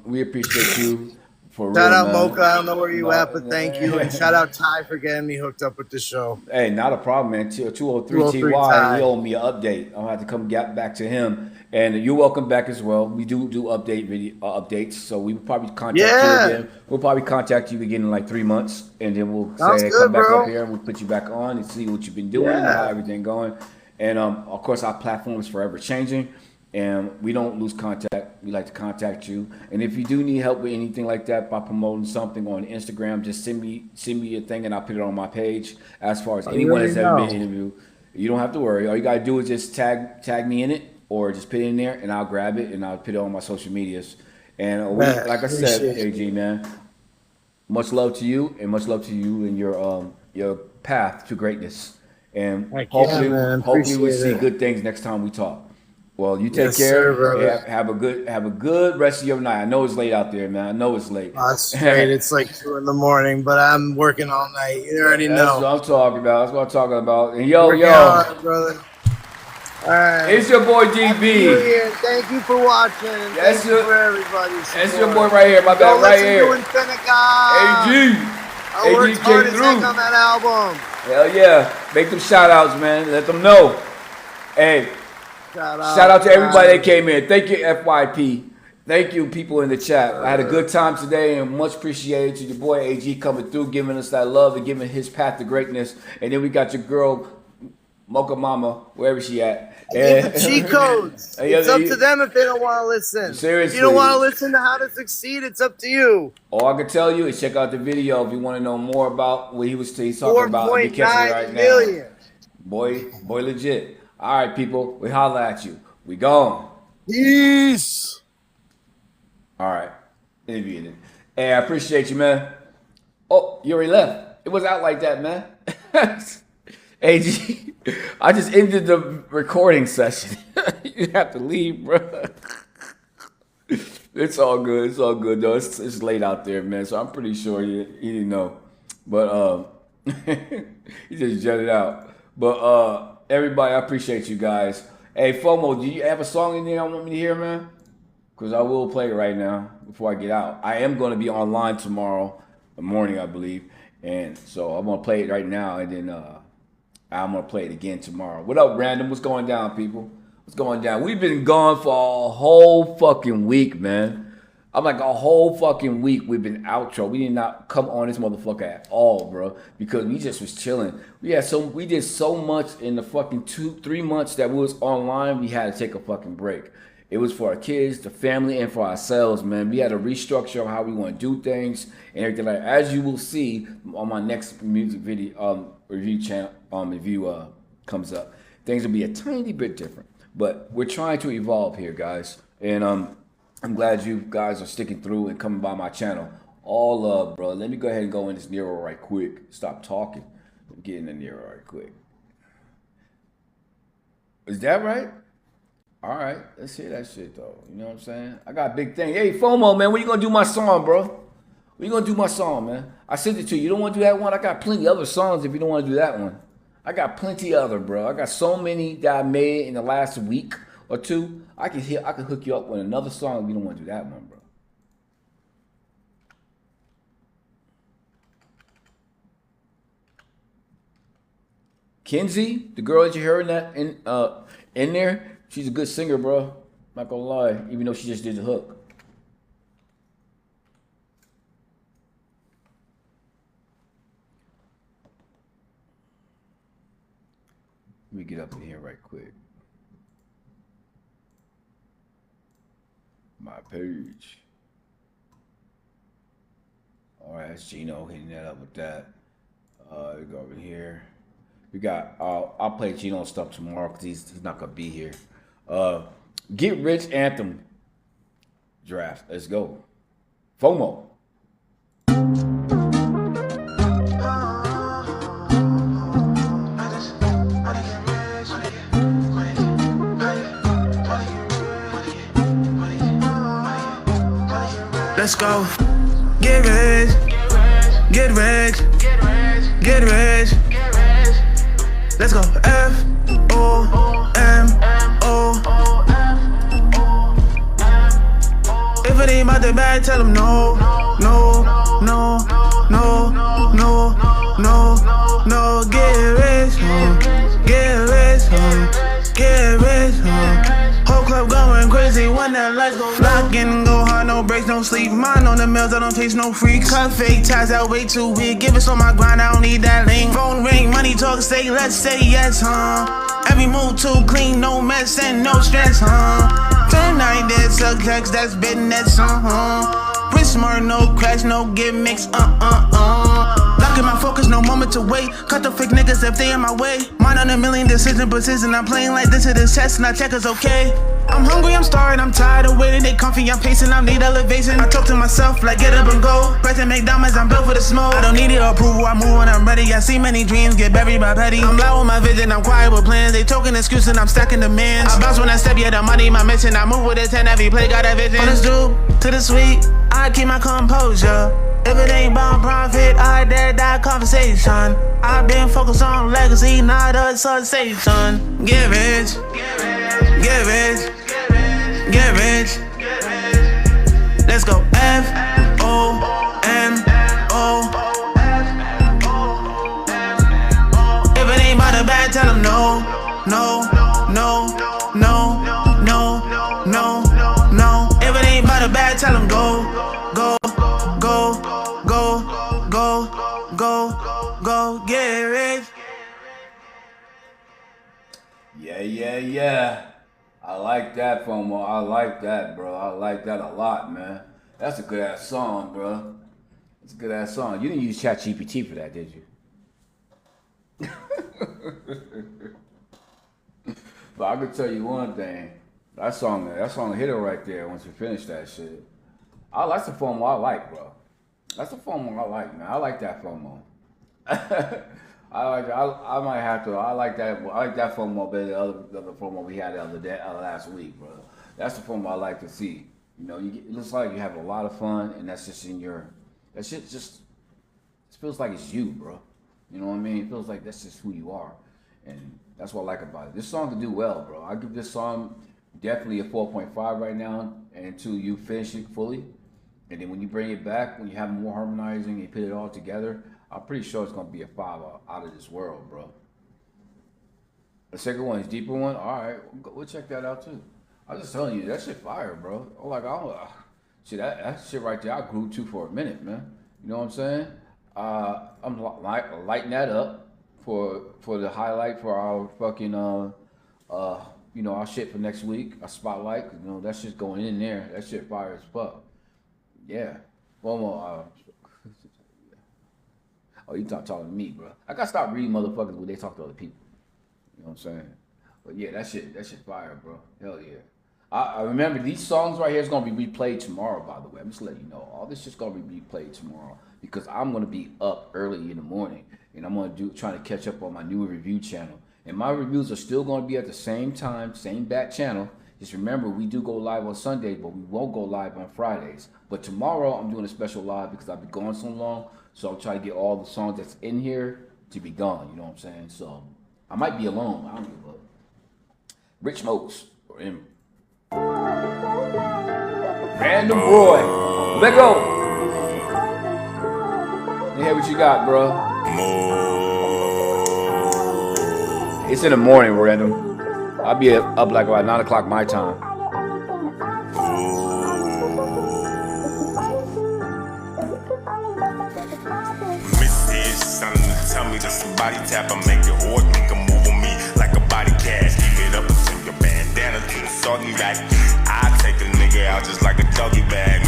We appreciate you for Shout real, out man. Mocha. I don't know where you at, but thank you. And No, shout out Ty for getting me hooked up with the show. hey, not a problem, man. 203 203 TY, he Ty. owed me an update. I'm gonna have to come get back to him. And you're welcome back as well. We do update video updates, so we will probably contact you Yeah. again. We'll probably contact you again in like 3 months, and then we'll Sounds say, hey, come good, back up bro. here, and we'll put you back on and see what you've been doing and how Yeah. everything going. And of course, our platform is forever changing, and we don't lose contact. We like to contact you, and if you do need help with anything like that by promoting something on Instagram, just send me a thing, and I'll put it on my page. As far as Oh, you anyone already that's ever been know. interviewed, you don't have to worry. All you gotta do is just tag me in it, or just put it in there, and I'll grab it and I'll put it on my social medias. And Man, like I said, appreciate you. AG man, much love to you, and much love to you and your path to greatness. And Heck yeah, man. hopefully we Appreciate see it. good things next time we talk. Well, you take Yes, sir, care. brother. Have a good rest of your night. I know it's late out there, man. I know it's late. Oh, straight. It's like 2 in the morning, but I'm working all night. You already That's know. what I'm talking about. That's what I'm talking about. And Working hard, brother. All right. it's your boy Happy New DB. Year. Thank you for watching. And That's thank you for everybody's support. That's your boy right here. My Go bad, right listen here. to Infinica. AG. I AG worked hard came as heck through. on that album. Hell yeah. Make them shout outs, man. Let them know. Hey, Shout shout out to everybody that guys. came in. Thank you, FYP. Thank you, people in the chat. I had a good time today and much appreciated to your boy AG coming through, giving us that love and giving his path to greatness. And then we got your girl, Mocha Mama, wherever she at. Give the cheat codes. It's up to them if they don't want to listen. Seriously. If you don't want to listen to how to succeed, it's up to you. All I can tell you is check out the video if you want to know more about what he's talking about. Be careful 4.9 right now. million. Boy, legit. All right, people, we holla at you. We gone. Peace. All right. Interviewing it. Hey, I appreciate you, man. Oh, you already left. It was out like that, man. AG, I just ended the recording session. You have to leave, bro. It's all good. It's all good, though. It's late out there, man. So I'm pretty sure he didn't know. But he just jetted out. But everybody, I appreciate you guys. Hey, FOMO, do you have a song in there I want me to hear, man? Because I will play it right now before I get out. I am going to be online tomorrow morning, I believe. And so I'm going to play it right now, and then I'm going to play it again tomorrow. What up, Random? What's going down, people? What's going down? We've been gone for a whole fucking week, man. I'm like a whole fucking week we've been outro. We did not come on this motherfucker at all, bro, because we just was chilling. We did so much in the fucking 2-3 months that we was online. We had to take a fucking break. It was for our kids, the family, and for ourselves, man. We had to restructure how we want to do things and everything like that. As you will see on my next music video review channel review comes up. Things will be a tiny bit different. But we're trying to evolve here, guys. And I'm glad you guys are sticking through and coming by my channel. All love, bro. Let me go ahead and go in this Nero right quick. Stop talking. Get in the Nero right quick. Is that right? All right. Let's hear that shit, though. You know what I'm saying? I got a big thing. Hey, FOMO, man. When you going to do my song, bro? When you going to do my song, man? I sent it to you. You don't want to do that one? I got plenty other songs if you don't want to do that one. I got plenty other, bro. I got so many that I made in the last week or two. I can hook you up with another song if you don't want to do that one, bro. Kenzie, the girl that you heard in there, she's a good singer, bro. Not gonna lie, even though she just did the hook. Let me get up in here right quick. My page. All right, that's Gino hitting that up with that. We go over here. We got. I'll play Gino stuff tomorrow because he's not gonna be here. Get Rich Anthem draft. Let's go. FOMO. Let's go. Get rich. Get rich. Get rich. Let's go. FOMO. If it ain't about the bag, tell them no. No. No. No. No. No. No. Get rich. Get rich. Get rich. Whole club going crazy when the lights go flocking, go hard, no breaks, no sleep. Mine on the mills, I don't taste no freaks. Cut fake ties out way too weak. Give us on my grind, I don't need that link. Phone ring, money talk, say let's say yes, huh? Every move too clean, no mess and no stress, huh? Tonight there's success, that's business, Wrist smart, no crash, no gimmicks, Locking my focus, no moment to wait. Cut the fake niggas if they in my way. Mine on a million decision precision. I'm playing like this to this test and I check it's okay. I'm hungry, I'm starving, I'm tired of waiting. They comfy, I'm pacing, I need elevation. I talk to myself like get up and go. Press and make diamonds, I'm built for the smoke. I don't need it approval, I move when I'm ready. I see many dreams get buried by petty. I'm loud with my vision, I'm quiet with plans. They talking excuses, I'm stacking demands. I bounce when I step, yeah, the money, my mission. I move with a 10, every play got a vision. From the stoop to the sweet, I keep my composure. If it ain't about profit, I dare that conversation. I've been focused on legacy, not a sensation. Get rich, get rich, get rich. Let's go. FOMO. If it ain't about the bag, tell them no, no, no, no, no, no, no. If it ain't about the bag, tell them go, go. Go, go, go, go, go, get rich. Yeah. I like that, FOMO. I like that, bro. I like that a lot, man. That's a good ass song, bro. It's a good ass song. You didn't use ChatGPT for that, did you? But I could tell you one thing. That song hit it right there once you finish that shit. That's the FOMO I like, bro. That's the FOMO I like, man. I like that FOMO. I like that FOMO better than the other FOMO we had the other day, last week, bro. That's the FOMO I like to see. You know, it looks like you have a lot of fun, and that's just that shit just it feels like it's you, bro. You know what I mean? It feels like that's just who you are, and that's what I like about it. This song can do well, bro. I give this song definitely a 4.5 right now, and until you finish it fully. And then when you bring it back, when you have more harmonizing and you put it all together, I'm pretty sure it's going to be a 5 out of this world, bro. The second one is deeper one. All right, we'll check that out too. I'm just telling you, that shit fire, bro. Shit, that shit right there, I grew to for a minute, man. You know what I'm saying? I'm lighting that up for the highlight for our fucking you know, our shit for next week, our spotlight. You know, that shit's going in there. That shit fire as fuck. Yeah. One more. Oh, you talking to me, bro? I gotta stop reading motherfuckers when they talk to other people. You know what I'm saying? But yeah, that shit fire, bro. Hell yeah. I remember these songs right here is gonna be replayed tomorrow. By the way, I'm just letting you know. All this shit's gonna be replayed tomorrow because I'm gonna be up early in the morning and I'm gonna trying to catch up on my new review channel. And my reviews are still gonna be at the same time, same back channel. Just remember, we do go live on Sundays, but we won't go live on Fridays. But tomorrow, I'm doing a special live because I've been gone so long. So I'll try to get all the songs that's in here to be gone. You know what I'm saying? So I might be alone. I don't give a fuck. Rich Smokes or him. Random Boy. Let go. Let me hear what you got, bro. It's in the morning, Random. I'll be up like about 9 o'clock my time. Tell me that somebody tap and make it or make a move on me like a body cast. Keep it up until your bandana to the soggy back. I take a nigga out just like a doggy bag.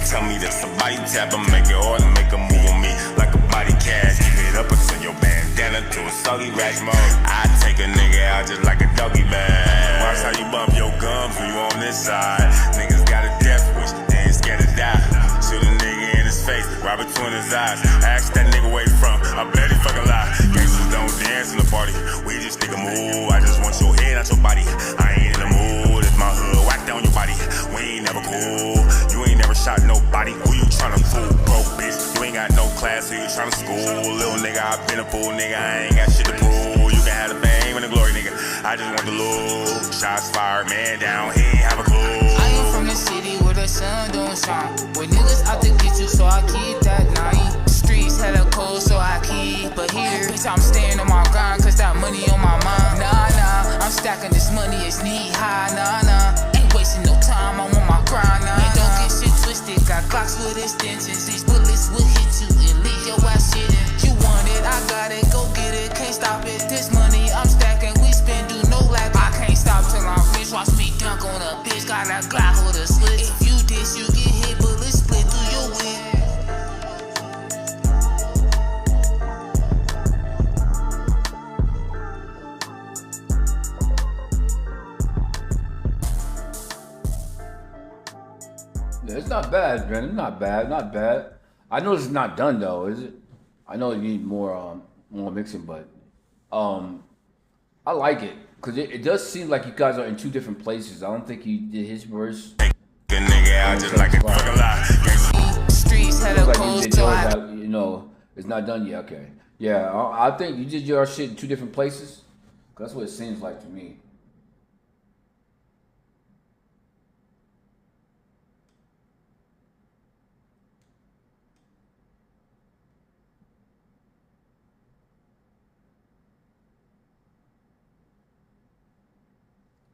Tell me that somebody tap and make it or make a move on me like a body cast. Keep it up until your bandana to a soggy rack mode. I take a nigga out just like a doggy bag. Watch how you bump your gums when you on this side. Niggas got a death wish, they ain't scared to die. Shoot a nigga in his face, right between his eyes. Ask that nigga where he from, I bet he fucking lie. Gangsters don't dance in the party, we just nigga move. I just want your head out your body. I ain't in the mood, it's my hood, whack down your body. We ain't never cool, you ain't never shot nobody. Who you tryna fool, broke bitch? You ain't got no class, who you tryna school? Little nigga, I been a fool, nigga, I ain't got shit to prove. You can have the fame and the glory, nigga, I just want the loot. Shots fired, man down, he ain't have a clue. I am from the city where the sun don't shine, where niggas out to get you, so I keep that nine. Streets hella cold, so I keep a heater. Bitch, I'm staying on my grind, cause that money on my mind. Nah, I'm stacking this money, it's knee high. Nah, ain't wasting no time, I'm on my grind. And don't get shit twisted, got Glocks with extensions. These bullets will hit you and leave your ass shitting. You want it, I got it, go get it, can't stop it. This money I'm stacking, we spend, do no lack. I can't stop till I'm rich, watch me dunk on a bitch. Got a Glock with a slit. If you diss, you get hit, bullets split through your wig. Yeah, it's not bad, Brandon. Not bad. I know it's not done though, is it? I know you need more mixing, but I like it because it does seem like you guys are in two different places. I don't think he did his verse. Good nigga out just like a fucking lie. Streets had a Like cold, you did so yours, I you know, it's not done yet. Okay, yeah, I think you did your shit in two different places. That's what it seems like to me.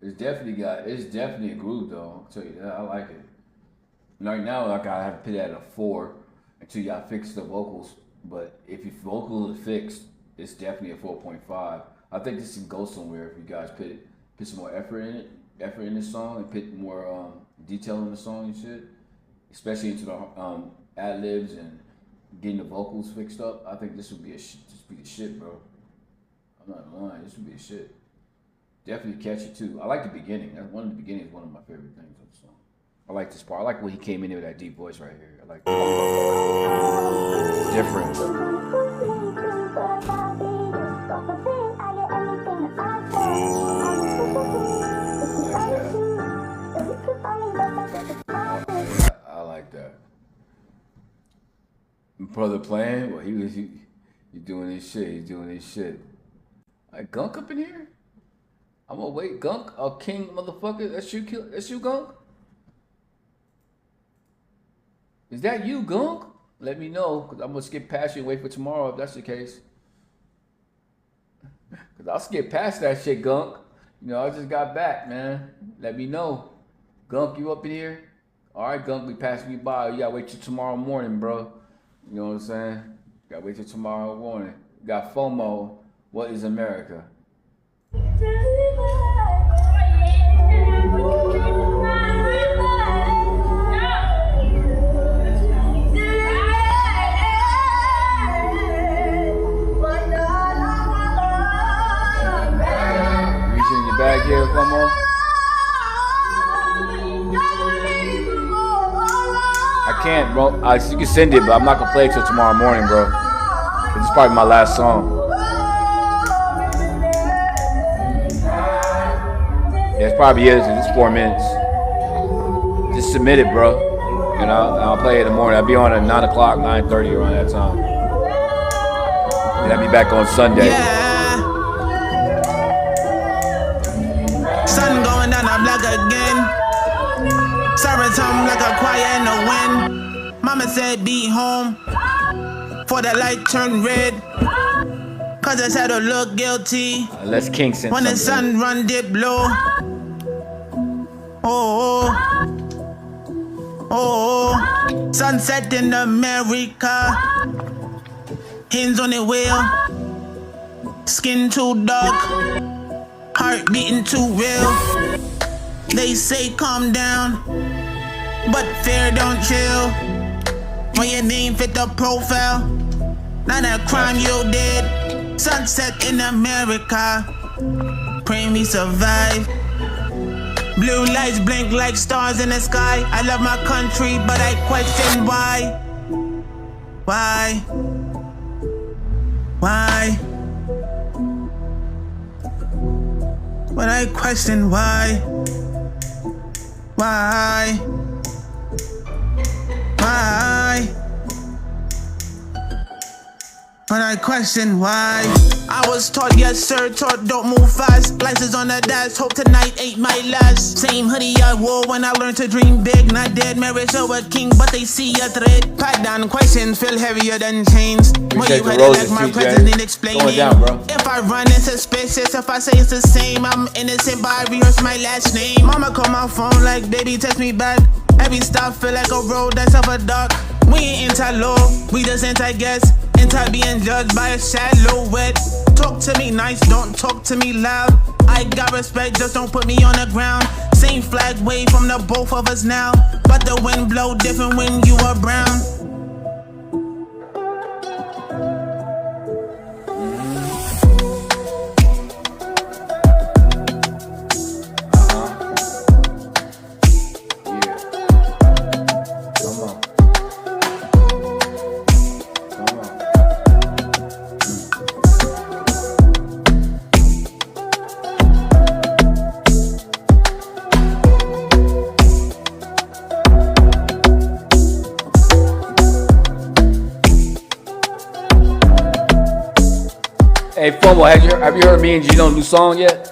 It's definitely a groove though. I'll tell you that. I like it. Right now, like I have to put it at a 4 until y'all fix the vocals. But if your vocal is fixed, it's definitely a 4.5. I think this can go somewhere if you guys put some more effort in this song, and put more detail in the song and shit. Especially into the ad libs and getting the vocals fixed up. I think this would be the shit, bro. I'm not lying. This would be a shit. Definitely catchy too. I like the beginning. The beginning is one of my favorite things of the song. I like this part. I like when he came in there with that deep voice right here. I like that. It's different. I like that. Brother playing? Well, he doing his shit. He's doing his shit. Like Gunk up in here? I'm gonna wait, Gunk, a king motherfucker. That's you, Gunk? Is that you, Gunk? Let me know, cause I'm gonna skip past you and wait for tomorrow if that's the case. Cause I'll skip past that shit, Gunk. You know, I just got back, man. Let me know. Gunk, you up in here? Alright, Gunk, we passing me by. You gotta wait till tomorrow morning, bro. You know what I'm saying? Gotta wait till tomorrow morning. Got FOMO. What is America? there, FOMO? I can't, bro. You can send it, but I'm not gonna play it till tomorrow morning, bro. This is probably my last song. Yeah, it probably is. It's 4 minutes. Just submit it, bro. And I'll play it in the morning. I'll be on at 9 o'clock, 9:30 around that time. And I'll be back on Sunday. Yeah. Sun going down the block again. Summertime like a choir in the wind. Mama said be home for the light turn red. Cause I said to look guilty. Let's King send when the something. sun run dip low. Oh, oh, sunset in America. Hands on the wheel. Skin too dark. Heart beating too real. They say calm down, but fear don't chill. When your name fit the profile, not a crime you did. Sunset in America. Pray me survive. Blue lights blink like stars in the sky. I love my country, but I question why. Why? Why? But I question why. Why? Why? But I question why. I was taught, yes sir, taught don't move fast. License on the dash, hope tonight ain't my last. Same hoodie I wore when I learned to dream big. Not dead, married to a king, but they see a thread. Pat down, questions feel heavier than chains. When you headed like my president explaining. If I run, it's suspicious. If I say it's the same, I'm innocent, but I rehearse my last name. Mama call my phone like, baby, text me back. Every stop feel like a road that's of a dark. We ain't anti-law, we just anti-guess. Anti-being judged by a silhouette. Talk to me nice, don't talk to me loud. I got respect, just don't put me on the ground. Same flag wave from the both of us now. But the wind blow different when you are brown. Hey, FOMO, have you heard me and Gino's new song yet?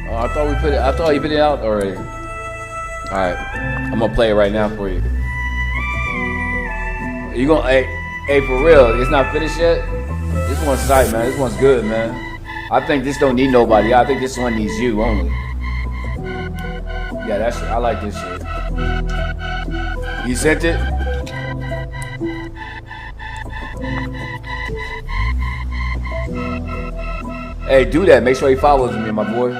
Oh, I thought you put it out already. All right, I'm gonna play it right now for you. You gonna, hey, for real? It's not finished yet. This one's tight, man. This one's good, man. I think this don't need nobody. I think this one needs you only. Yeah, that's. I like this shit. You sent it? Hey, do that. Make sure he follows me, my boy.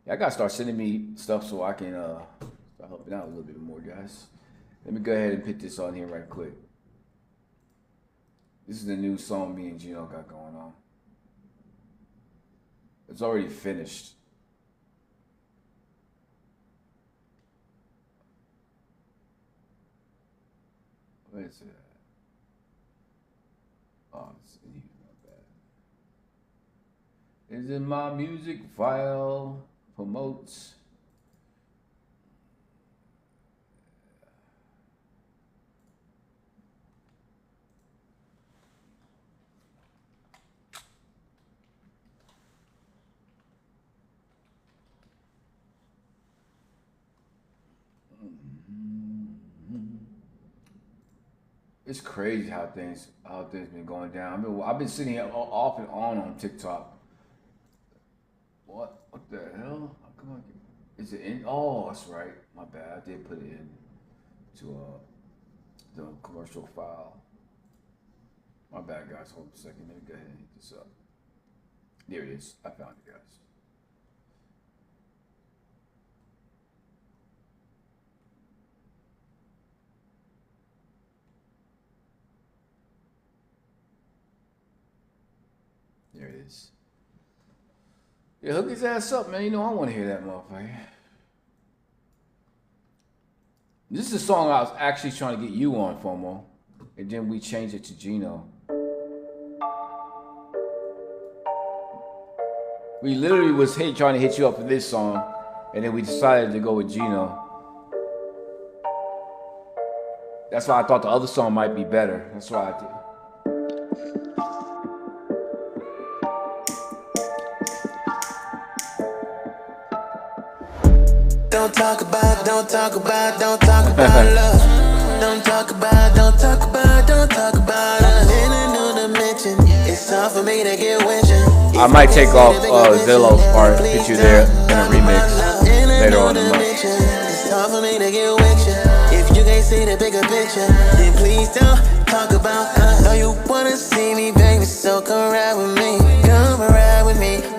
Yeah, I gotta start sending me stuff so I can start helping out a little bit more, guys. Let me go ahead and put this on here right quick. This is the new song me and Gino got going on. It's already finished. Where is it? Oh, it's in here, not bad. Is in my music file, promotes. It's crazy how things been going down. I've been sitting here off and on TikTok. What the hell? How come is it in? Oh, that's right. My bad. I did put it in to the commercial file. My bad, guys. Hold a second. Let me go ahead and hit this up. There it is. I found it, guys. is. Yeah, hook his ass up, man. You know I want to hear that motherfucker. This is a song I was actually trying to get you on, FOMO. And then we changed it to Gino. We literally was trying to hit you up for this song. And then we decided to go with Gino. That's why I thought the other song might be better. That's why I did. Don't talk about love. Don't talk about us. In a new dimension, it's time for me to get with you. I might take off Zillow's part, put you there in a remix later on in the month. It's time for me to get with you. If you can't see the bigger picture, then please don't talk about us. Know you wanna see me, baby, so come ride with me.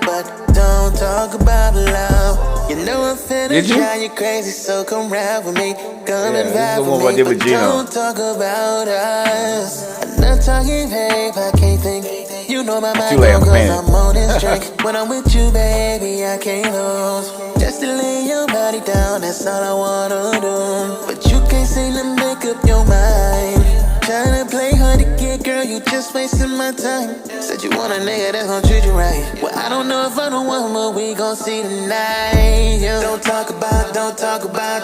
But don't talk about love. You know I'm finna drive you crazy, so come ride with me. Come and ride with me, but don't talk about us. I'm not talking, babe, I can't think. You know my mind go cause I'm on this drink. When I'm with you, baby, I can't lose. Just to lay your body down, that's all I wanna do. But you can't seem to make up your mind. Tryna play hard to get, girl, you just wasting my time. Said you want a nigga that's gon' treat you right. Well, I don't know if I don't want, but we gon' see tonight. Yeah. Don't talk about love. Don't talk about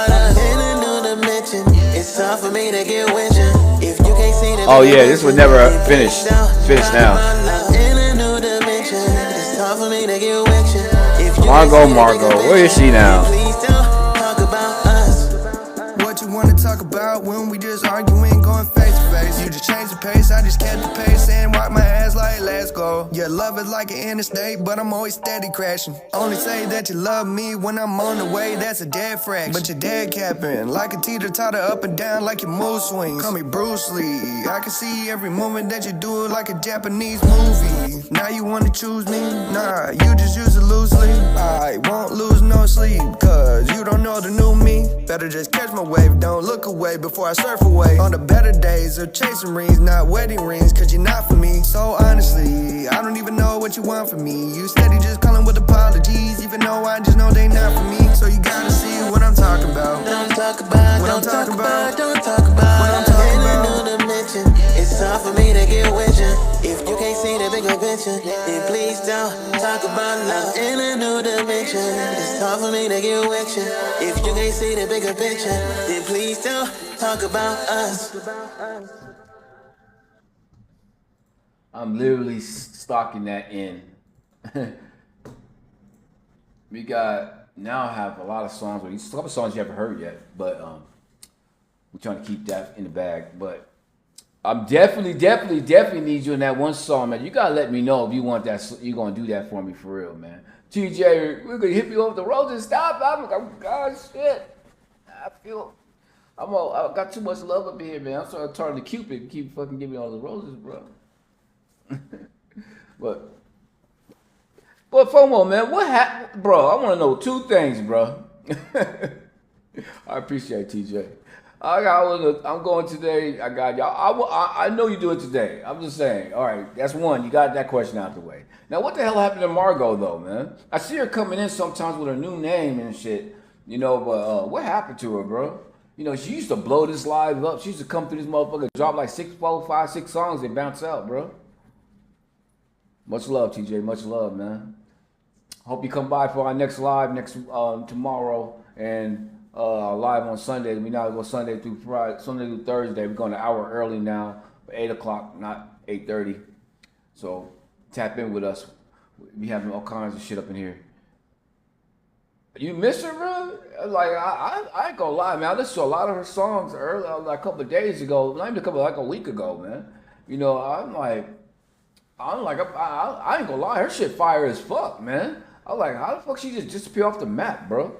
us. In a new dimension, it's time for me to get with you. If you can't see the oh yeah, this would never finish. Finish now. In a new dimension, it's time for me to get with you. If you Margot, where is she now? What you wanna talk about when we just arguing, going face to face? You just changed the pace, I just kept the pace and walk my ass like let's go. Your love is like an interstate, but I'm always steady crashing. Only say that you love me when I'm on the way, that's a dead fraction. But you're dead capping, like a teeter-totter up and down like your mood swings. Call me Bruce Lee, I can see every movement that you do like a Japanese movie. Now you wanna choose me? Nah, you just use it loosely. I won't lose no sleep, cause you don't know the new me. Better just catch my wave, don't look away before I surf away. On the better days of chasing rings, not wedding rings, cause you're not for me. So honestly, I don't even know what you want from me. You steady just calling with apologies, even though I just know they not for me. So you gotta see what I'm talking about. Don't talk about what I'm talking about. In a new dimension, it's time for me to get with you. If you can't see the bigger picture, then please don't talk about love. In a new dimension, it's time for me to get with you. If you can't see the bigger picture, then please don't talk about us. I'm literally stocking that in. We got now have a lot of songs. Well, a couple songs you haven't heard yet, but we're trying to keep that in the bag. But I'm definitely need you in that one song, man. You gotta let me know if you want that. You gonna do that for me for real, man. TJ, we're gonna hit you over the road and stop. I'm God shit. I got too much love up here, man. I'm starting to turn to Cupid and keep fucking giving me all the roses, bro. But FOMO, man, what happened, bro? I want to know two things, bro. I appreciate TJ. I'm going today. I got y'all. I know you do it today. I'm just saying. All right, that's one. You got that question out the way. Now, what the hell happened to Margot, though, man? I see her coming in sometimes with her new name and shit. You know, but what happened to her, bro? You know, she used to blow this live up. She used to come through this motherfucker, drop like 6 songs, and bounce out, bro. Much love, TJ. Much love, man. Hope you come by for our next live tomorrow and live on Sunday. We now go Sunday through Thursday. We're going an hour early now, 8 o'clock, not 8:30. So tap in with us. We having all kinds of shit up in here. You miss her, bro? Like I ain't gonna lie, man. I listened to a lot of her songs early, like a couple of days ago, not even like a week ago, man. You know, I ain't gonna lie, her shit fire as fuck, man. I'm like, how the fuck she just disappear off the map, bro?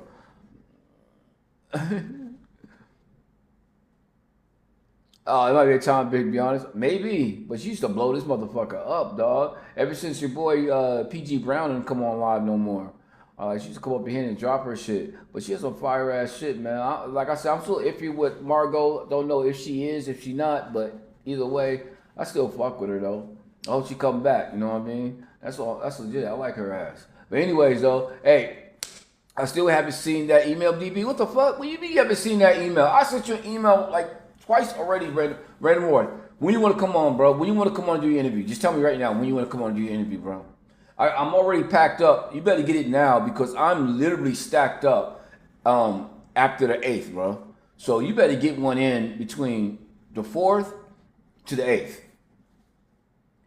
Oh, it might be a time to be honest. Maybe, but she used to blow this motherfucker up, dog. Ever since your boy PG Brown didn't come on live no more. She used to come up in here and drop her shit. But she has some fire ass shit, man. Like I said, I'm still iffy with Margot. Don't know if she is, if she not, but either way, I still fuck with her though. I hope she come back. You know what I mean? That's all. That's legit. I like her ass. But anyways, though, hey, I still haven't seen that email, DB. What the fuck? What do you mean you haven't seen that email? I sent you an email like twice already, Random Ward. When you want to come on, bro? When you want to come on and do your interview? Just tell me right now when you want to come on and do your interview, bro. I'm already packed up. You better get it now because I'm literally stacked up after the 8th, bro. So you better get one in between the 4th to the 8th.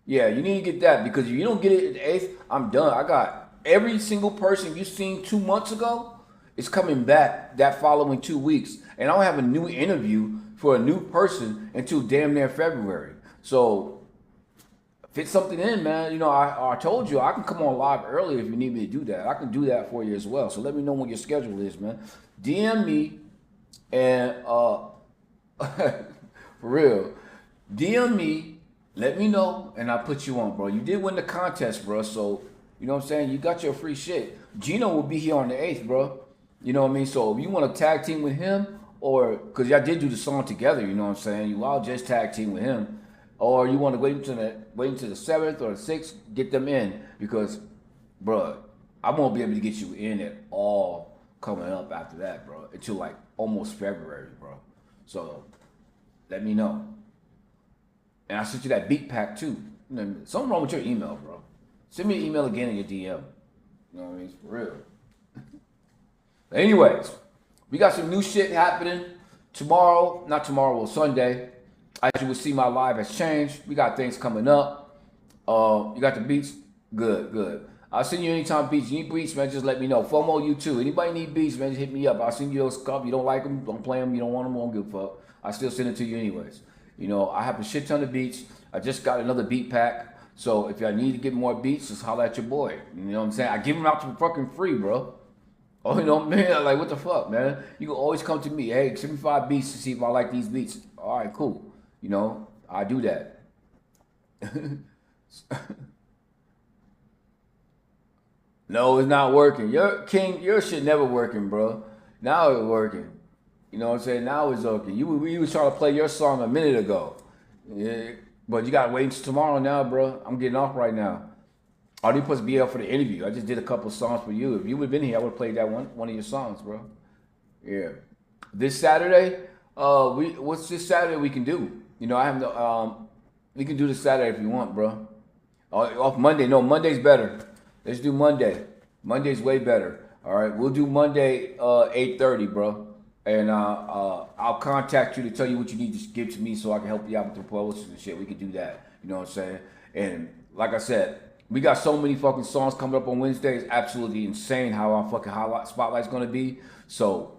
Yeah, you need to get that because if you don't get it at the 8th, I'm done. I got every single person you seen 2 months ago is coming back that following 2 weeks. And I don't have a new interview for a new person until damn near February. So fit something in, man. You know, I told you I can come on live early if you need me to do that. I can do that for you as well. So let me know when your schedule is, man. DM me and for real, DM me, let me know, and I'll put you on, bro. You did win the contest, bro. So you know what I'm saying? You got your free shit. Gino will be here on the 8th, bro. You know what I mean? So if you want to tag team with him, or because y'all did do the song together, you know what I'm saying? You all just tag team with him. Or you want to wait until the 7th or the 6th, get them in because, bro, I won't be able to get you in at all coming up after that, bro, until like almost February, bro. So let me know. And I sent you that beat pack too. You know, something wrong with your email, bro. Send me an email again in your DM. You know what I mean? It's for real. But anyways, we got some new shit happening tomorrow. Not tomorrow, well, Sunday. As you will see, my live has changed. We got things coming up. You got the beats? Good. I'll send you anytime beats. You need beats, man, just let me know. FOMO, you too. Anybody need beats, man, just hit me up. I'll send you those stuff. You don't like them, don't play them. You don't want them, won't give a fuck. I still send it to you anyways. You know, I have a shit ton of beats. I just got another beat pack. So if y'all need to get more beats, just holler at your boy. You know what I'm saying? I give them out to fucking free, bro. Oh, you know, man, like, what the fuck, man? You can always come to me. Hey, send me 5 beats to see if I like these beats. All right, cool. You know, I do that. No, it's not working. Your shit never working, bro. Now it's working. You know what I'm saying? Now it's working. We was trying to play your song a minute ago. Yeah, but you gotta wait until tomorrow now, bro. I'm getting off right now. I didn't supposed to be out for the interview. I just did a couple songs for you. If you would have been here, I would have played that one of your songs, bro. Yeah. This Saturday, what's this Saturday we can do? You know, I have no. We can do this Saturday if you want, bro. Off Monday. No, Monday's better. Let's do Monday. Monday's way better. All right, we'll do Monday 8:30, bro. And I'll contact you to tell you what you need to give to me so I can help you out with the promotions and shit. We can do that. You know what I'm saying? And like I said, we got so many fucking songs coming up on Wednesday. It's absolutely insane how our fucking highlight spotlight's gonna be. So,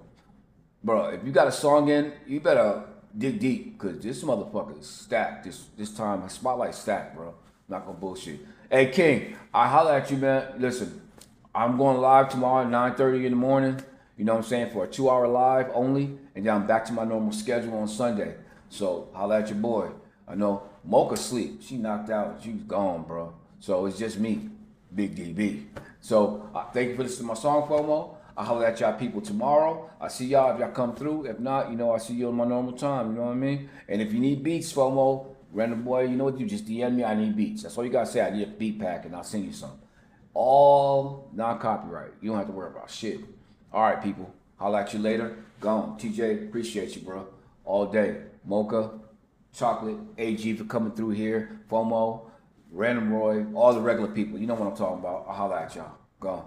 bro, if you got a song in, you better dig deep because this motherfucker is stacked. This time, spotlight's stacked, bro. Not gonna bullshit. Hey, King, I holler at you, man. Listen, I'm going live tomorrow at 9:30 in the morning. You know what I'm saying? For a 2-hour live only. And then I'm back to my normal schedule on Sunday. So, holler at your boy. I know Mocha sleep. She knocked out. She's gone, bro. So, it's just me, Big DB. So, thank you for listening to my song, FOMO. I'll holler at y'all people tomorrow. I'll see y'all if y'all come through. If not, you know, I'll see you on my normal time. You know what I mean? And if you need beats, FOMO, Random Boy, you know what? You just DM me. I need beats. That's all you got to say. I need a beat pack, and I'll send you some. All non-copyright. You don't have to worry about shit. All right, people. Holler at you later. Gone. TJ, appreciate you, bro. All day. Mocha, Chocolate, AG for coming through here. FOMO, Random Roy, all the regular people. You know what I'm talking about. I'll holler at y'all. Gone.